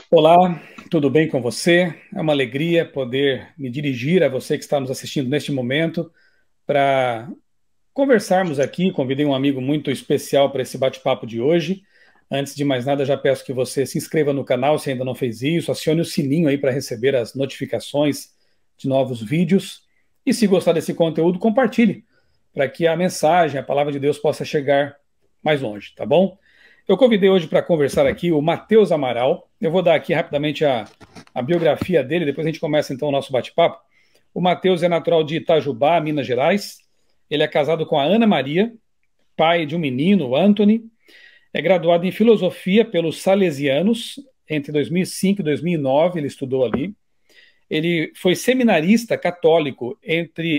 Olá, tudo bem com você? É uma alegria poder me dirigir a você que está nos assistindo neste momento para conversarmos aqui. Convidei um amigo muito especial para esse bate-papo de hoje. Antes de mais nada, já peço que você se inscreva no canal se ainda não fez isso, acione o sininho aí para receber as notificações de novos vídeos. E se gostar desse conteúdo, compartilhe para que a mensagem, a palavra de Deus possa chegar mais longe, tá bom? Eu convidei hoje para conversar aqui o Matheus Amaral. Eu vou dar aqui rapidamente a biografia dele, depois a gente começa então o nosso bate-papo. O Matheus é natural de Itajubá, Minas Gerais. Ele é casado com a Ana Maria, pai de um menino, o Anthony. É graduado em filosofia pelos Salesianos. Entre 2005 e 2009 ele estudou ali. Ele foi seminarista católico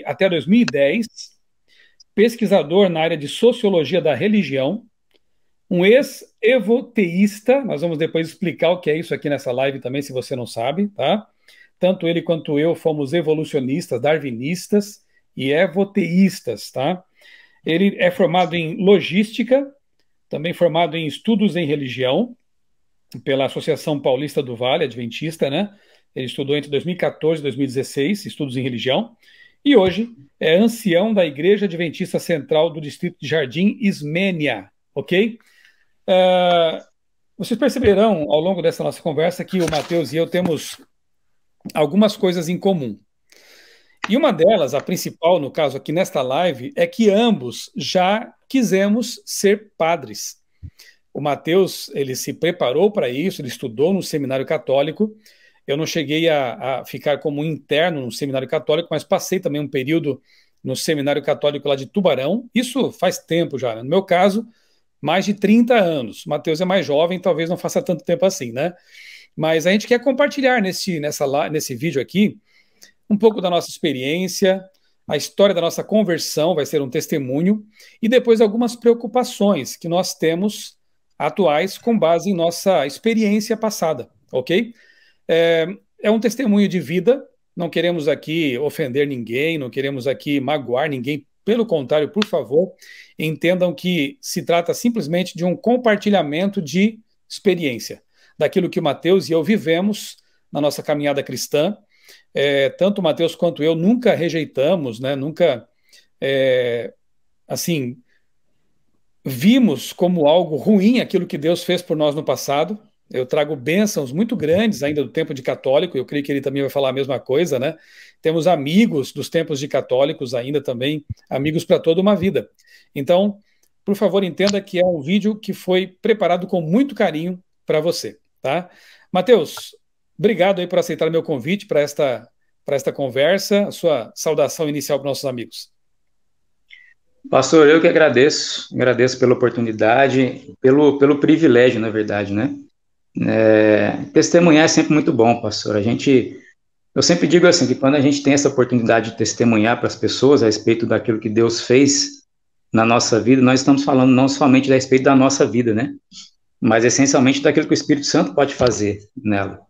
até 2010, pesquisador na área de sociologia da religião, um ex-evoteísta. Nós vamos depois explicar o que é isso aqui nessa live também, se você não sabe, tá? Tanto ele quanto eu fomos evolucionistas, darwinistas e evoteístas, tá? Ele é formado em logística, também formado em estudos em religião, pela Associação Paulista do Vale, Adventista, né? Ele estudou entre 2014 e 2016, estudos em religião, e hoje é ancião da Igreja Adventista Central do Distrito de Jardim Ismênia, ok? Vocês perceberão ao longo dessa nossa conversa que o Matheus e eu temos algumas coisas em comum. E uma delas, a principal, no caso aqui nesta live, é que ambos já quisemos ser padres. O Matheus, ele se preparou para isso, ele estudou no seminário católico. Eu não cheguei a ficar como interno no seminário católico, mas passei também um período no seminário católico lá de Tubarão. Isso faz tempo já, né? No meu caso, mais de 30 anos. O Matheus é mais jovem, talvez não faça tanto tempo assim, né? Mas a gente quer compartilhar nesse vídeo aqui um pouco da nossa experiência, a história da nossa conversão, vai ser um testemunho, e depois algumas preocupações que nós temos atuais com base em nossa experiência passada, ok? É um testemunho de vida, não queremos aqui ofender ninguém, não queremos aqui magoar ninguém, pelo contrário, por favor, entendam que se trata simplesmente de um compartilhamento de experiência, daquilo que o Matheus e eu vivemos na nossa caminhada cristã. Tanto o Matheus quanto eu nunca rejeitamos, né? Nunca, assim, vimos como algo ruim aquilo que Deus fez por nós no passado. Eu trago bênçãos muito grandes ainda do tempo de católico, eu creio que ele também vai falar a mesma coisa, né? Temos amigos dos tempos de católicos ainda também, amigos para toda uma vida. Então, por favor, entenda que é um vídeo que foi preparado com muito carinho para você, tá? Matheus, obrigado aí por aceitar o meu convite para esta conversa, a sua saudação inicial para nossos amigos. Pastor, eu que agradeço pela oportunidade, pelo privilégio, na verdade, né? Testemunhar é sempre muito bom, pastor. Eu sempre digo assim, que quando a gente tem essa oportunidade de testemunhar para as pessoas a respeito daquilo que Deus fez na nossa vida, nós estamos falando não somente a respeito da nossa vida, né? Mas essencialmente daquilo que o Espírito Santo pode fazer nela.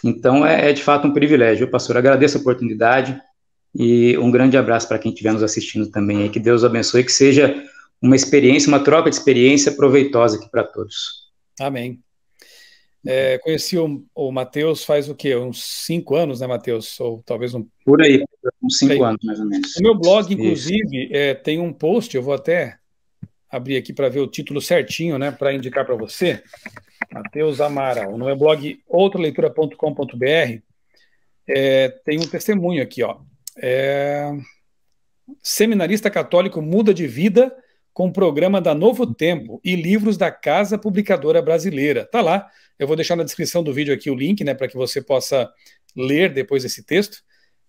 Então, é de fato um privilégio, pastor. Agradeço a oportunidade e um grande abraço para quem estiver nos assistindo também. Que Deus abençoe, que seja uma experiência, uma troca de experiência proveitosa aqui para todos. Amém. Conheci o Matheus faz o quê? Uns 5 anos, né, Matheus? Ou talvez Por aí, uns 5 anos, mais ou menos. No meu blog, inclusive, tem um post, eu vou até abrir aqui para ver o título certinho, né, para indicar para você. Matheus Amaral. No meu blog, outraleitura.com.br, tem um testemunho aqui, ó. Seminarista católico muda de vida com o programa da Novo Tempo e livros da Casa Publicadora Brasileira. Tá lá. Eu vou deixar na descrição do vídeo aqui o link, né, para que você possa ler depois esse texto.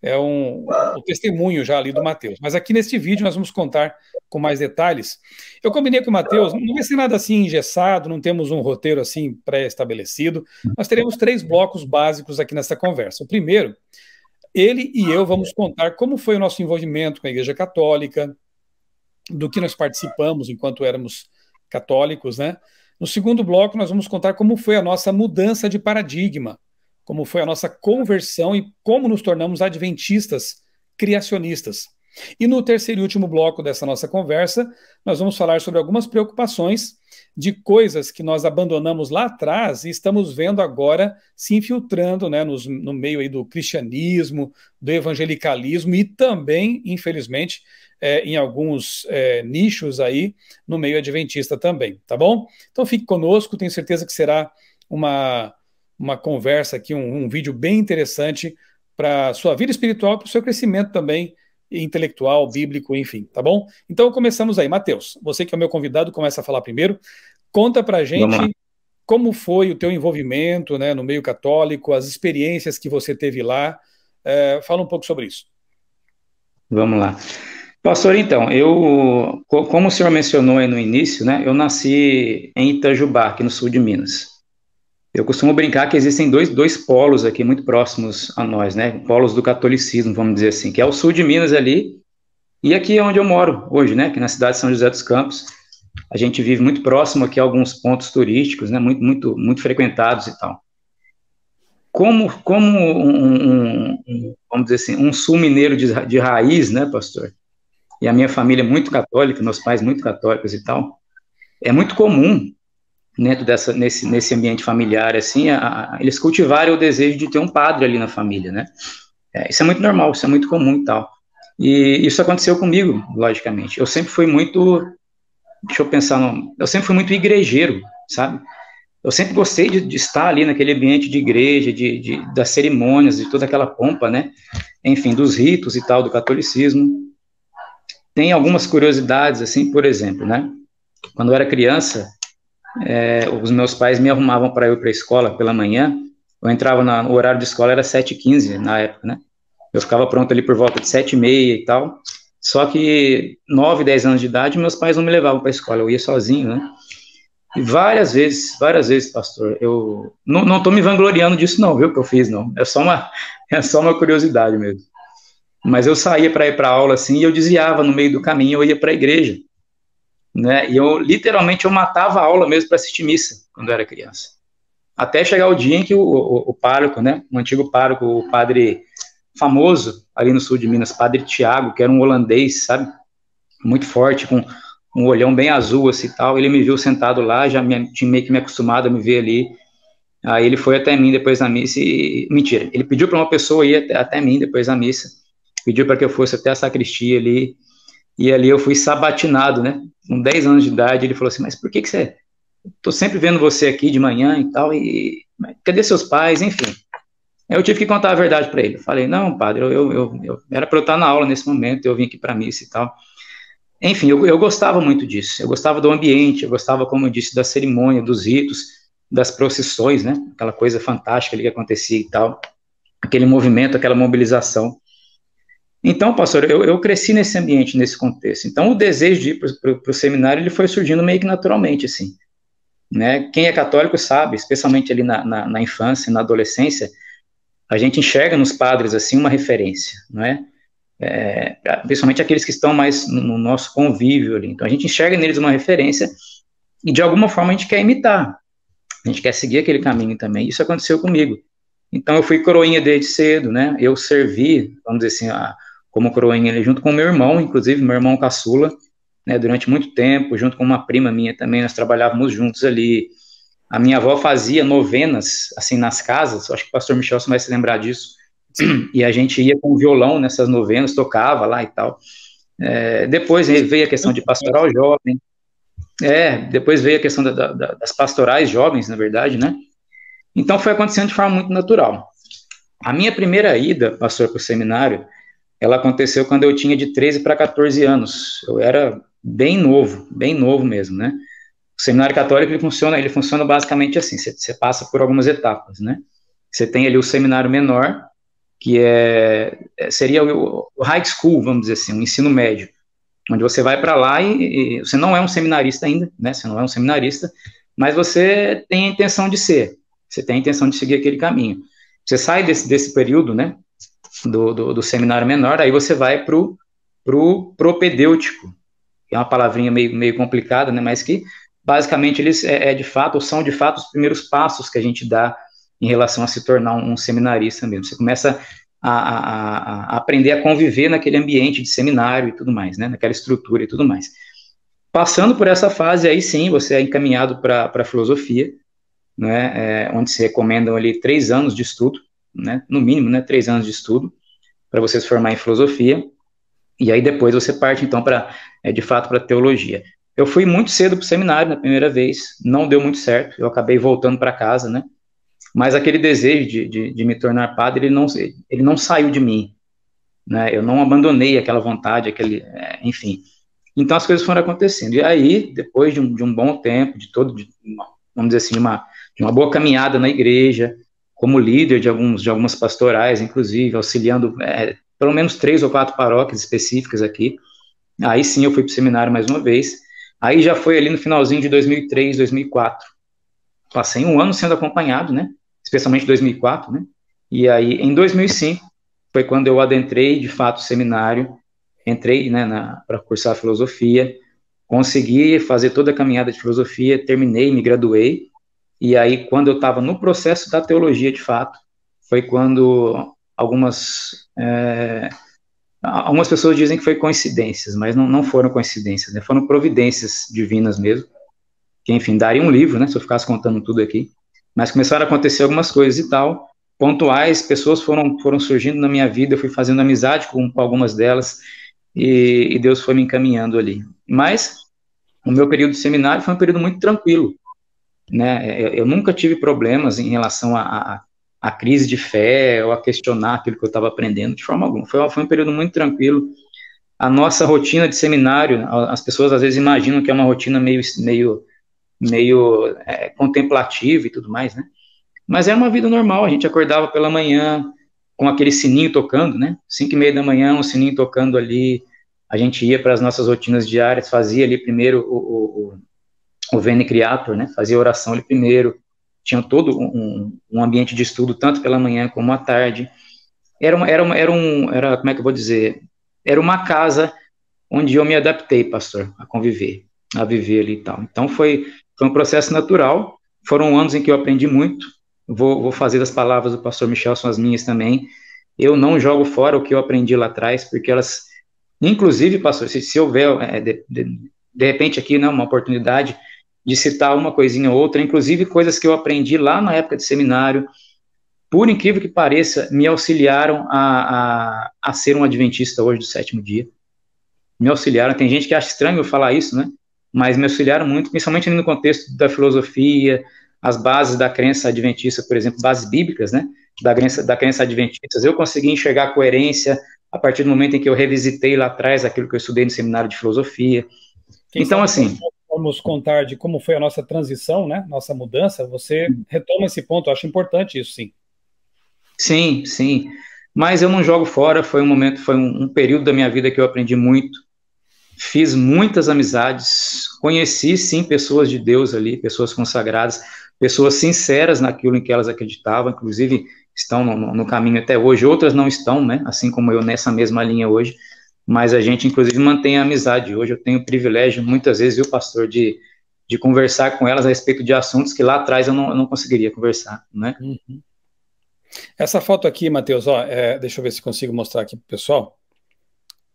É um testemunho já ali do Matheus. Mas aqui neste vídeo nós vamos contar com mais detalhes. Eu combinei com o Matheus, não vai ser nada assim engessado, não temos um roteiro assim pré-estabelecido. Nós teremos 3 blocos básicos aqui nessa conversa. O primeiro, ele e eu vamos contar como foi o nosso envolvimento com a Igreja Católica, do que nós participamos enquanto éramos católicos, né? No segundo bloco, nós vamos contar como foi a nossa mudança de paradigma, como foi a nossa conversão e como nos tornamos adventistas criacionistas. E no terceiro e último bloco dessa nossa conversa, nós vamos falar sobre algumas preocupações de coisas que nós abandonamos lá atrás e estamos vendo agora se infiltrando, né, no meio aí do cristianismo, do evangelicalismo e também, infelizmente, em alguns nichos aí no meio adventista também, tá bom? Então fique conosco, tenho certeza que será uma conversa aqui, um vídeo bem interessante para a sua vida espiritual, para o seu crescimento também intelectual, bíblico, enfim, tá bom? Então começamos aí. Mateus, você que é o meu convidado, começa a falar primeiro. Conta pra gente como foi o teu envolvimento, né, no meio católico, as experiências que você teve lá. Fala um pouco sobre isso. Vamos lá. Pastor, então, como o senhor mencionou aí no início, né, eu nasci em Itajubá, aqui no sul de Minas. Eu costumo brincar que existem dois polos aqui muito próximos a nós, né? Polos do catolicismo, vamos dizer assim, que é o sul de Minas ali, e aqui é onde eu moro hoje, né? Aqui na cidade de São José dos Campos. A gente vive muito próximo aqui a alguns pontos turísticos, né? Muito frequentados e tal. Como vamos dizer assim, um sul mineiro de raiz, né, pastor? E a minha família é muito católica, meus pais muito católicos e tal. É muito comum dentro nesse ambiente familiar, assim, eles cultivarem o desejo de ter um padre ali na família, né? Isso é muito normal, isso é muito comum e tal. E isso aconteceu comigo, logicamente. Eu sempre fui muito, eu sempre fui muito igrejeiro, sabe? Eu sempre gostei de estar ali naquele ambiente de igreja, das cerimônias, de toda aquela pompa, né? Enfim, dos ritos e tal, do catolicismo. Tem algumas curiosidades, assim, por exemplo, né? Quando eu era criança, os meus pais me arrumavam para ir para a escola pela manhã. Eu entrava no horário de escola, era 7h15 na época, né? Eu ficava pronto ali por volta de 7h30 e tal. Só que 9, 10 anos de idade, meus pais não me levavam para a escola, eu ia sozinho, né? E várias vezes, pastor, eu não estou me vangloriando disso não, viu, que eu fiz, não. É só uma curiosidade mesmo. Mas eu saía para ir para a aula, assim, e eu desviava no meio do caminho, eu ia para a igreja, né? E literalmente, eu matava a aula mesmo para assistir missa, quando eu era criança. Até chegar o dia em que o pároco, né, o antigo pároco, o padre famoso ali no sul de Minas, Padre Tiago, que era um holandês, sabe? Muito forte, com um olhão bem azul, assim, tal. Ele me viu sentado lá, tinha meio que me acostumado a me ver ali. Aí ele foi até mim depois da missa e... Mentira, ele pediu para uma pessoa ir até mim depois da missa, pediu para que eu fosse até a sacristia ali, e ali eu fui sabatinado, né? Com 10 anos de idade, ele falou assim, mas por que você... Tô sempre vendo você aqui de manhã e tal, e cadê seus pais? Enfim. Eu tive que contar a verdade para ele. Eu falei, não, padre, eu era para eu estar na aula nesse momento, eu vim aqui para a missa e tal. Enfim, eu gostava muito disso, eu gostava do ambiente, eu gostava, como eu disse, da cerimônia, dos ritos, das procissões, né? Aquela coisa fantástica ali que acontecia e tal, aquele movimento, aquela mobilização. Então, pastor, eu cresci nesse ambiente, nesse contexto. Então, o desejo de ir para o seminário, ele foi surgindo meio que naturalmente, assim, né? Quem é católico sabe, especialmente ali na infância, na adolescência, a gente enxerga nos padres, assim, uma referência, não é? Principalmente aqueles que estão mais no nosso convívio ali. Então, a gente enxerga neles uma referência e, de alguma forma, a gente quer imitar. A gente quer seguir aquele caminho também. Isso aconteceu comigo. Então, eu fui coroinha desde cedo, né? Eu servi, vamos dizer assim, como coroinha ali, junto com o meu irmão, inclusive, meu irmão caçula, né, durante muito tempo, junto com uma prima minha também, nós trabalhávamos juntos ali. A minha avó fazia novenas, assim, nas casas, acho que o pastor Michel vai se lembrar disso, e a gente ia com violão nessas novenas, tocava lá e tal. Depois veio a questão de pastoral jovem, depois veio a questão das pastorais jovens, na verdade, né? Então foi acontecendo de forma muito natural. A minha primeira ida, pastor, para o seminário, ela aconteceu quando eu tinha de 13 para 14 anos. Eu era bem novo mesmo, né? O seminário católico, ele funciona basicamente assim, você passa por algumas etapas, né? Você tem ali o seminário menor, que seria o high school, vamos dizer assim, o ensino médio, onde você vai para lá e você não é um seminarista ainda, né? Você não é um seminarista, mas você tem a intenção de ser, você tem a intenção de seguir aquele caminho. Você sai desse período, né? Do seminário menor, aí você vai pro propedêutico, que é uma palavrinha meio complicada, né? Mas que basicamente eles são de fato os primeiros passos que a gente dá em relação a se tornar um seminarista mesmo. Você começa a aprender a conviver naquele ambiente de seminário e tudo mais, né? Naquela estrutura e tudo mais. Passando por essa fase, aí sim, você é encaminhado para a filosofia, né? Onde se recomendam ali 3 anos de estudo, né? No mínimo, né? 3 anos de estudo para você se formar em filosofia. E aí depois você parte, então, de fato, para teologia. Eu fui muito cedo para o seminário na primeira vez, não deu muito certo, eu acabei voltando para casa, né? Mas aquele desejo de me tornar padre, ele não saiu de mim, né? Eu não abandonei aquela vontade, enfim. Então as coisas foram acontecendo. E aí, depois de um bom tempo, vamos dizer assim, de uma boa caminhada na igreja, como líder de algumas pastorais, inclusive, auxiliando pelo menos 3 ou 4 paróquias específicas aqui. Aí sim eu fui para o seminário mais uma vez. Aí já foi ali no finalzinho de 2003, 2004. Passei um ano sendo acompanhado, né? Especialmente 2004, né? E aí, em 2005, foi quando eu adentrei, de fato, o seminário, entrei, né, para cursar filosofia, consegui fazer toda a caminhada de filosofia, terminei, me graduei, e aí, quando eu estava no processo da teologia, de fato, foi quando algumas pessoas dizem que foi coincidências, mas não foram coincidências, né? Foram providências divinas mesmo, que, enfim, daria um livro, né, se eu ficasse contando tudo aqui, mas começaram a acontecer algumas coisas e tal, pontuais, pessoas foram surgindo na minha vida, eu fui fazendo amizade com algumas delas, e Deus foi me encaminhando ali. Mas o meu período de seminário foi um período muito tranquilo, né? Eu nunca tive problemas em relação à crise de fé ou a questionar aquilo que eu estava aprendendo, de forma alguma. Foi um período muito tranquilo. A nossa rotina de seminário, as pessoas às vezes imaginam que é uma rotina meio contemplativa e tudo mais, né? Mas era uma vida normal, a gente acordava pela manhã com aquele sininho tocando, né? 5:30 da manhã, um sininho tocando ali, a gente ia para as nossas rotinas diárias, fazia ali primeiro o Veni Creator, né? Fazia oração ali primeiro, tinha todo um ambiente de estudo, tanto pela manhã como à tarde. Como é que eu vou dizer? Era uma casa onde eu me adaptei, pastor, a conviver, a viver ali e tal. Então foi um processo natural, foram anos em que eu aprendi muito, vou fazer das palavras do pastor Michel, são as minhas também, eu não jogo fora o que eu aprendi lá atrás, porque elas, inclusive, pastor, se houver, de repente aqui, né, uma oportunidade de citar uma coisinha ou outra, inclusive coisas que eu aprendi lá na época de seminário, por incrível que pareça, me auxiliaram a ser um adventista hoje do 7º dia, me auxiliaram, tem gente que acha estranho eu falar isso, né, mas me auxiliaram muito, principalmente no contexto da filosofia, as bases da crença adventista, por exemplo, bases bíblicas, né, da crença adventista, eu consegui enxergar a coerência a partir do momento em que eu revisitei lá atrás aquilo que eu estudei no seminário de filosofia. Então, assim... Vamos contar de como foi a nossa transição, né, nossa mudança, você retoma esse ponto, eu acho importante isso, sim. Sim, sim, mas eu não jogo fora, foi um período da minha vida que eu aprendi muito, fiz muitas amizades, conheci, sim, pessoas de Deus ali, pessoas consagradas, pessoas sinceras naquilo em que elas acreditavam, inclusive estão no caminho até hoje, outras não estão, né, assim como eu nessa mesma linha hoje, mas a gente, inclusive, mantém a amizade. Hoje eu tenho o privilégio, muitas vezes, viu, pastor, de conversar com elas a respeito de assuntos que lá atrás eu não conseguiria conversar, né? Uhum. Essa foto aqui, Matheus, deixa eu ver se consigo mostrar aqui para o pessoal.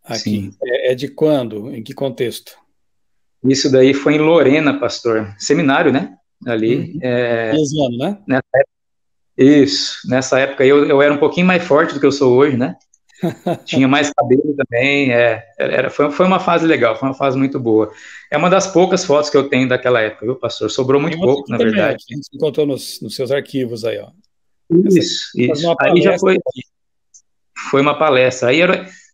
Aqui. É de quando? Em que contexto? Isso daí foi em Lorena, pastor. Seminário, né? Ali. 15 anos, né? Nessa época eu era um pouquinho mais forte do que eu sou hoje, né? Tinha mais cabelo também. Foi uma fase legal, foi uma fase muito boa. É uma das poucas fotos que eu tenho daquela época, viu, pastor? Sobrou muito pouco, na verdade. A gente encontrou nos seus arquivos aí, ó. Isso. Aí já foi uma palestra.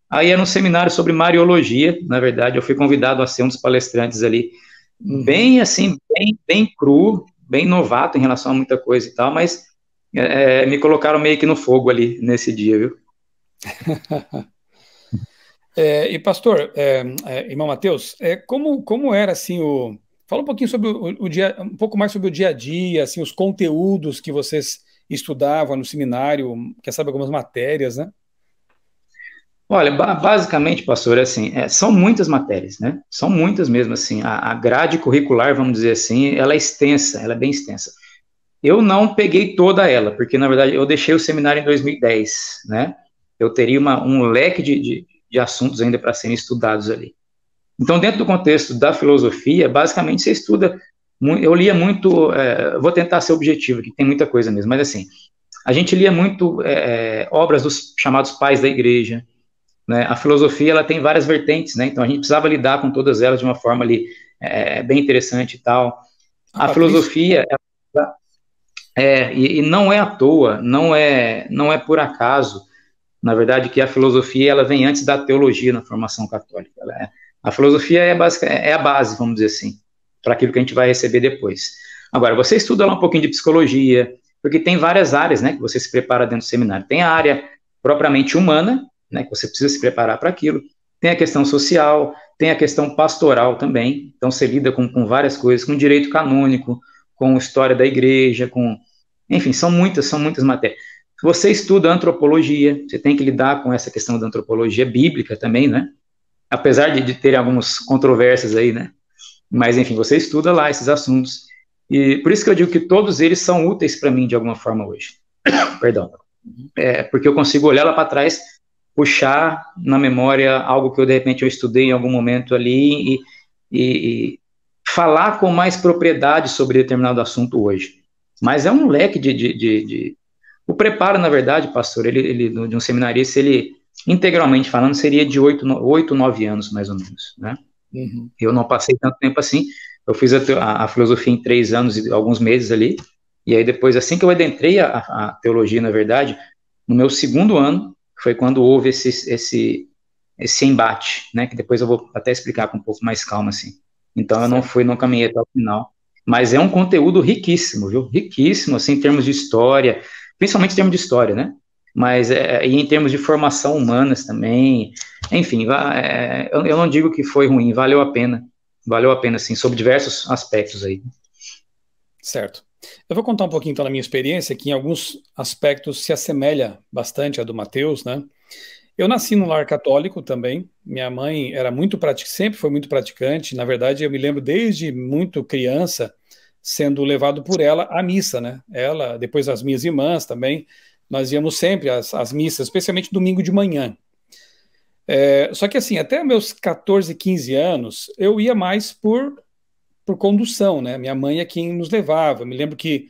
Aí era um seminário sobre Mariologia, na verdade, eu fui convidado a ser um dos palestrantes ali, bem assim, bem cru, bem novato em relação a muita coisa e tal, mas me colocaram meio que no fogo ali nesse dia, viu? E pastor, irmão Matheus, como era assim fala um pouquinho sobre o dia, um pouco mais sobre o dia a dia, assim, os conteúdos que vocês estudavam no seminário, quer saber algumas matérias, né? Olha, basicamente, pastor, assim, são muitas matérias, né? São muitas mesmo, assim. A grade curricular, vamos dizer assim, ela é extensa, ela é bem extensa. Eu não peguei toda ela, porque, na verdade, eu deixei o seminário em 2010, né? eu teria um leque de assuntos ainda para serem estudados ali. Então, dentro do contexto da filosofia, basicamente você estuda, eu lia muito, vou tentar ser objetivo, aqui tem muita coisa mesmo, mas assim, a gente lia muito obras dos chamados pais da igreja, né? A filosofia ela tem várias vertentes, né? Então a gente precisava lidar com todas elas de uma forma ali bem interessante e tal. A filosofia e não é à toa, não é por acaso, na verdade, que a filosofia ela vem antes da teologia na formação católica. A filosofia é a base, vamos dizer assim, para aquilo que a gente vai receber depois. Agora, você estuda lá um pouquinho de psicologia, porque tem várias áreas, né, que você se prepara dentro do seminário. Tem a área propriamente humana, né, que você precisa se preparar para aquilo. Tem a questão social, tem a questão pastoral também. Então, você lida com várias coisas, com direito canônico, com história da igreja, enfim, são muitas matérias. Você estuda antropologia, você tem que lidar com essa questão da antropologia bíblica também, né? Apesar de ter algumas controvérsias aí, né? Mas, enfim, você estuda lá esses assuntos. E por isso que eu digo que todos eles são úteis para mim de alguma forma hoje. Perdão. Porque eu consigo olhar lá para trás, puxar na memória algo que eu, de repente, eu estudei em algum momento ali e falar com mais propriedade sobre determinado assunto hoje. Mas é um leque O preparo, na verdade, pastor, ele de um seminarista, ele, integralmente falando, seria de 8, 9 anos, mais ou menos, né? Uhum. Eu não passei tanto tempo assim, eu fiz a filosofia em 3 anos e alguns meses ali, e aí depois, assim que eu adentrei a teologia, na verdade, no meu 2º ano, foi quando houve esse embate, né, que depois eu vou até explicar com um pouco mais calma, assim. Então, eu não caminhei até o final, mas é um conteúdo riquíssimo, viu? Riquíssimo, assim, em termos de história, principalmente em termos de história, né? Mas e em termos de formação humanas também, enfim, eu não digo que foi ruim, valeu a pena, sim, sob diversos aspectos aí. Certo. Eu vou contar um pouquinho, então, da minha experiência, que em alguns aspectos se assemelha bastante à do Mateus, né? Eu nasci num lar católico também, minha mãe era muito praticante, sempre foi muito praticante, na verdade eu me lembro desde muito criança sendo levado por ela à missa, né? Ela, depois as minhas irmãs também, nós íamos sempre às missas, especialmente domingo de manhã. Só que assim, até meus 14, 15 anos, eu ia mais por condução, né? Minha mãe é quem nos levava. Eu me lembro que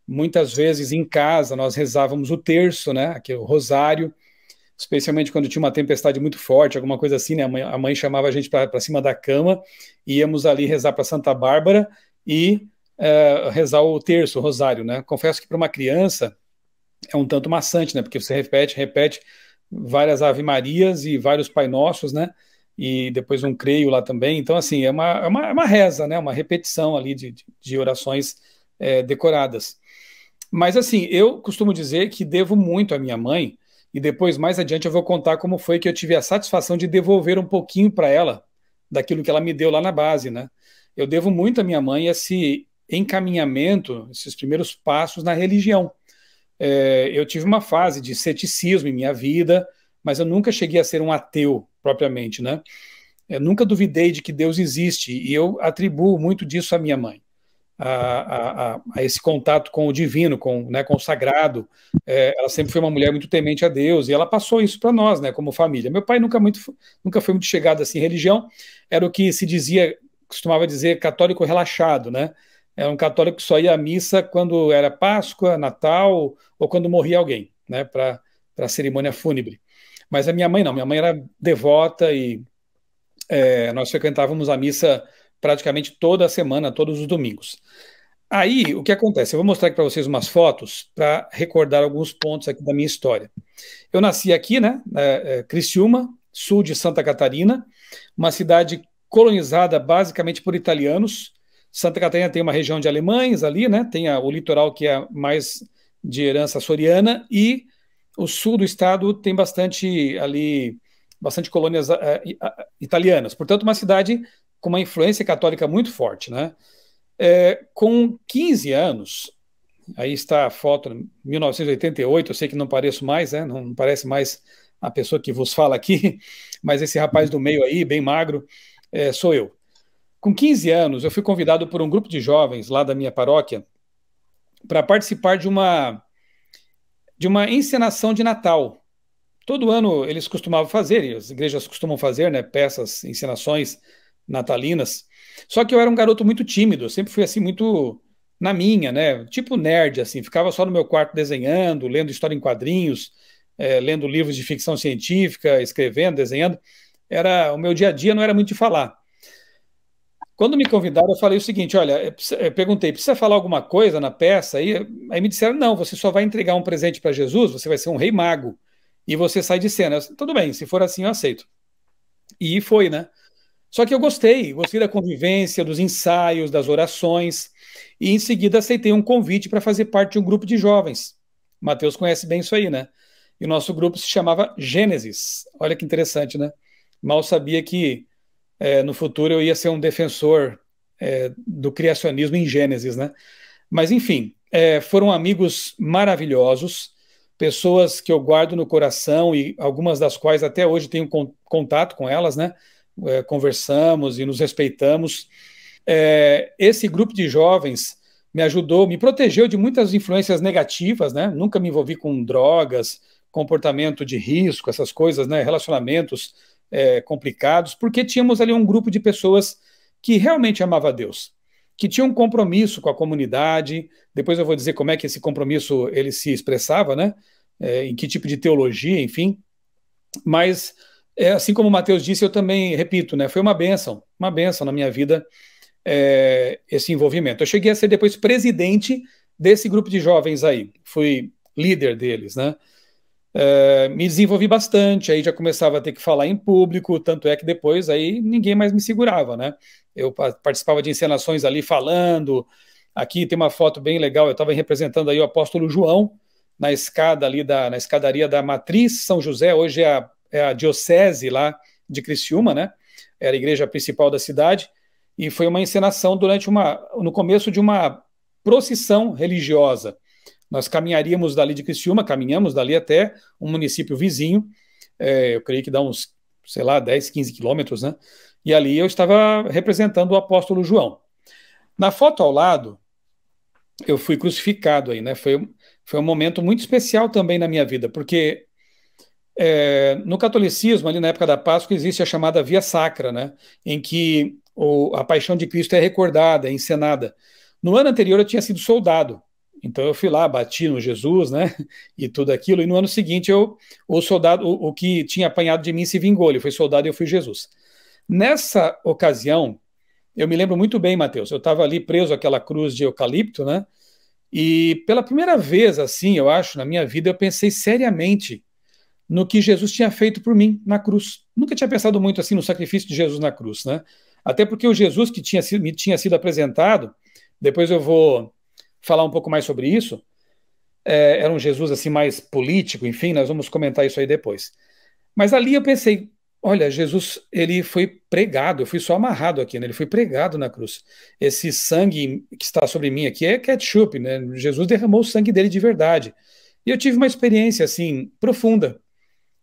muitas vezes em casa nós rezávamos o terço, né? Aqui, o rosário, especialmente quando tinha uma tempestade muito forte, alguma coisa assim, né? A mãe chamava a gente para cima da cama, íamos ali rezar para Santa Bárbara e rezar o terço, o rosário, né? Confesso que para uma criança é um tanto maçante, né? Porque você repete várias Ave Marias e vários Pai Nossos, né? E depois um creio lá também. Então, assim, é uma reza, né? Uma repetição ali de orações decoradas. Mas, assim, eu costumo dizer que devo muito à minha mãe, e depois, mais adiante, eu vou contar como foi que eu tive a satisfação de devolver um pouquinho para ela daquilo que ela me deu lá na base, né? Eu devo muito à minha mãe esse encaminhamento, esses primeiros passos na religião. Eu tive uma fase de ceticismo em minha vida, mas eu nunca cheguei a ser um ateu propriamente, né? Eu nunca duvidei de que Deus existe, e eu atribuo muito disso à minha mãe. A esse contato com o divino, com o sagrado. Ela sempre foi uma mulher muito temente a Deus, e ela passou isso para nós, né, como família. Meu pai nunca foi muito chegado assim em religião, era o que se dizia, costumava dizer, católico relaxado, né? Era um católico que só ia à missa quando era Páscoa, Natal, ou quando morria alguém, né, para a cerimônia fúnebre. Mas a minha mãe não, minha mãe era devota e nós frequentávamos a missa praticamente toda a semana, todos os domingos. Aí, o que acontece? Eu vou mostrar aqui para vocês umas fotos para recordar alguns pontos aqui da minha história. Eu nasci aqui, né, Criciúma, sul de Santa Catarina, uma cidade colonizada basicamente por italianos. Santa Catarina tem uma região de alemães ali, né, tem o litoral que é mais de herança açoriana, e o sul do estado tem bastante colônias italianas. Portanto, uma cidade com uma influência católica muito forte, né? Com 15 anos, aí está a foto, 1988, eu sei que não pareço mais, né? Não parece mais a pessoa que vos fala aqui, mas esse rapaz do meio aí, bem magro, sou eu. Com 15 anos, eu fui convidado por um grupo de jovens lá da minha paróquia para participar de uma encenação de Natal. todo ano eles costumavam fazer, e as igrejas costumam fazer, né, peças, encenações natalinas. Só que eu era um garoto muito tímido, eu sempre fui assim muito na minha, né, tipo nerd, assim, ficava só no meu quarto desenhando, lendo história em quadrinhos, lendo livros de ficção científica, escrevendo, desenhando. Era o meu dia a dia, não era muito de falar. Quando me convidaram, eu falei o seguinte: olha, eu perguntei, precisa falar alguma coisa na peça? Aí me disseram: não, você só vai entregar um presente para Jesus, você vai ser um rei mago e você sai de cena. Tudo bem, se for assim, eu aceito. E foi, né? Só que eu gostei da convivência, dos ensaios, das orações, e em seguida aceitei um convite para fazer parte de um grupo de jovens. Mateus conhece bem isso aí, né? E o nosso grupo se chamava Gênesis. Olha que interessante, né? Mal sabia que no futuro eu ia ser um defensor do criacionismo em Gênesis, né? Mas enfim, foram amigos maravilhosos, pessoas que eu guardo no coração e algumas das quais até hoje tenho contato com elas, né? Conversamos e nos respeitamos. Esse grupo de jovens me ajudou, me protegeu de muitas influências negativas, né? Nunca me envolvi com drogas, comportamento de risco, essas coisas, né? Relacionamentos complicados, porque tínhamos ali um grupo de pessoas que realmente amava a Deus, que tinha um compromisso com a comunidade. Depois eu vou dizer como é que esse compromisso ele se expressava, né? Em que tipo de teologia, enfim. Mas assim como o Mateus disse, eu também repito, né? Foi uma bênção na minha vida esse envolvimento. Eu cheguei a ser depois presidente desse grupo de jovens aí, fui líder deles, né? Me desenvolvi bastante, aí já começava a ter que falar em público, tanto é que depois aí ninguém mais me segurava, né? Eu participava de encenações ali falando. Aqui tem uma foto bem legal, eu estava representando aí o apóstolo João na escada ali na escadaria da Matriz São José, hoje é a diocese lá de Criciúma, né? Era a igreja principal da cidade, e foi uma encenação no começo de uma procissão religiosa. Nós caminharíamos dali de Criciúma, caminhamos dali até um município vizinho, eu creio que dá uns, sei lá, 10, 15 quilômetros, né? E ali eu estava representando o apóstolo João. Na foto ao lado, eu fui crucificado aí, né? Foi um momento muito especial também na minha vida, porque no catolicismo, ali na época da Páscoa, existe a chamada Via Sacra, né? Em que a paixão de Cristo é recordada, é encenada. No ano anterior eu tinha sido soldado, então eu fui lá, bati no Jesus, né? E tudo aquilo. E no ano seguinte o soldado, o que tinha apanhado de mim se vingou. Ele foi soldado e eu fui Jesus. Nessa ocasião, eu me lembro muito bem, Mateus. Eu estava ali preso àquela cruz de eucalipto, né? E pela primeira vez, assim, eu acho, na minha vida, eu pensei seriamente no que Jesus tinha feito por mim na cruz. Nunca tinha pensado muito assim no sacrifício de Jesus na cruz, né? Até porque o Jesus que me tinha sido apresentado, depois eu vou falar um pouco mais sobre isso, era um Jesus assim mais político, enfim, nós vamos comentar isso aí depois. Mas ali eu pensei, olha, Jesus, ele foi pregado, eu fui só amarrado aqui, né? Ele foi pregado na cruz. Esse sangue que está sobre mim aqui é ketchup, né? Jesus derramou o sangue dele de verdade. E eu tive uma experiência assim profunda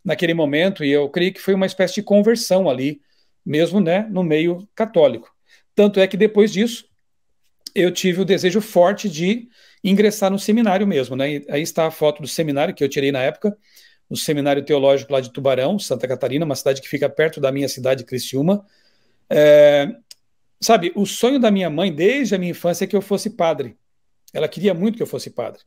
naquele momento, e eu creio que foi uma espécie de conversão ali, mesmo, né, no meio católico. Tanto é que depois disso, eu tive o desejo forte de ingressar no seminário mesmo, né? E aí está a foto do seminário que eu tirei na época, no Seminário Teológico lá de Tubarão, Santa Catarina, uma cidade que fica perto da minha cidade, Criciúma. Sabe, o sonho da minha mãe, desde a minha infância, é que eu fosse padre. Ela queria muito que eu fosse padre.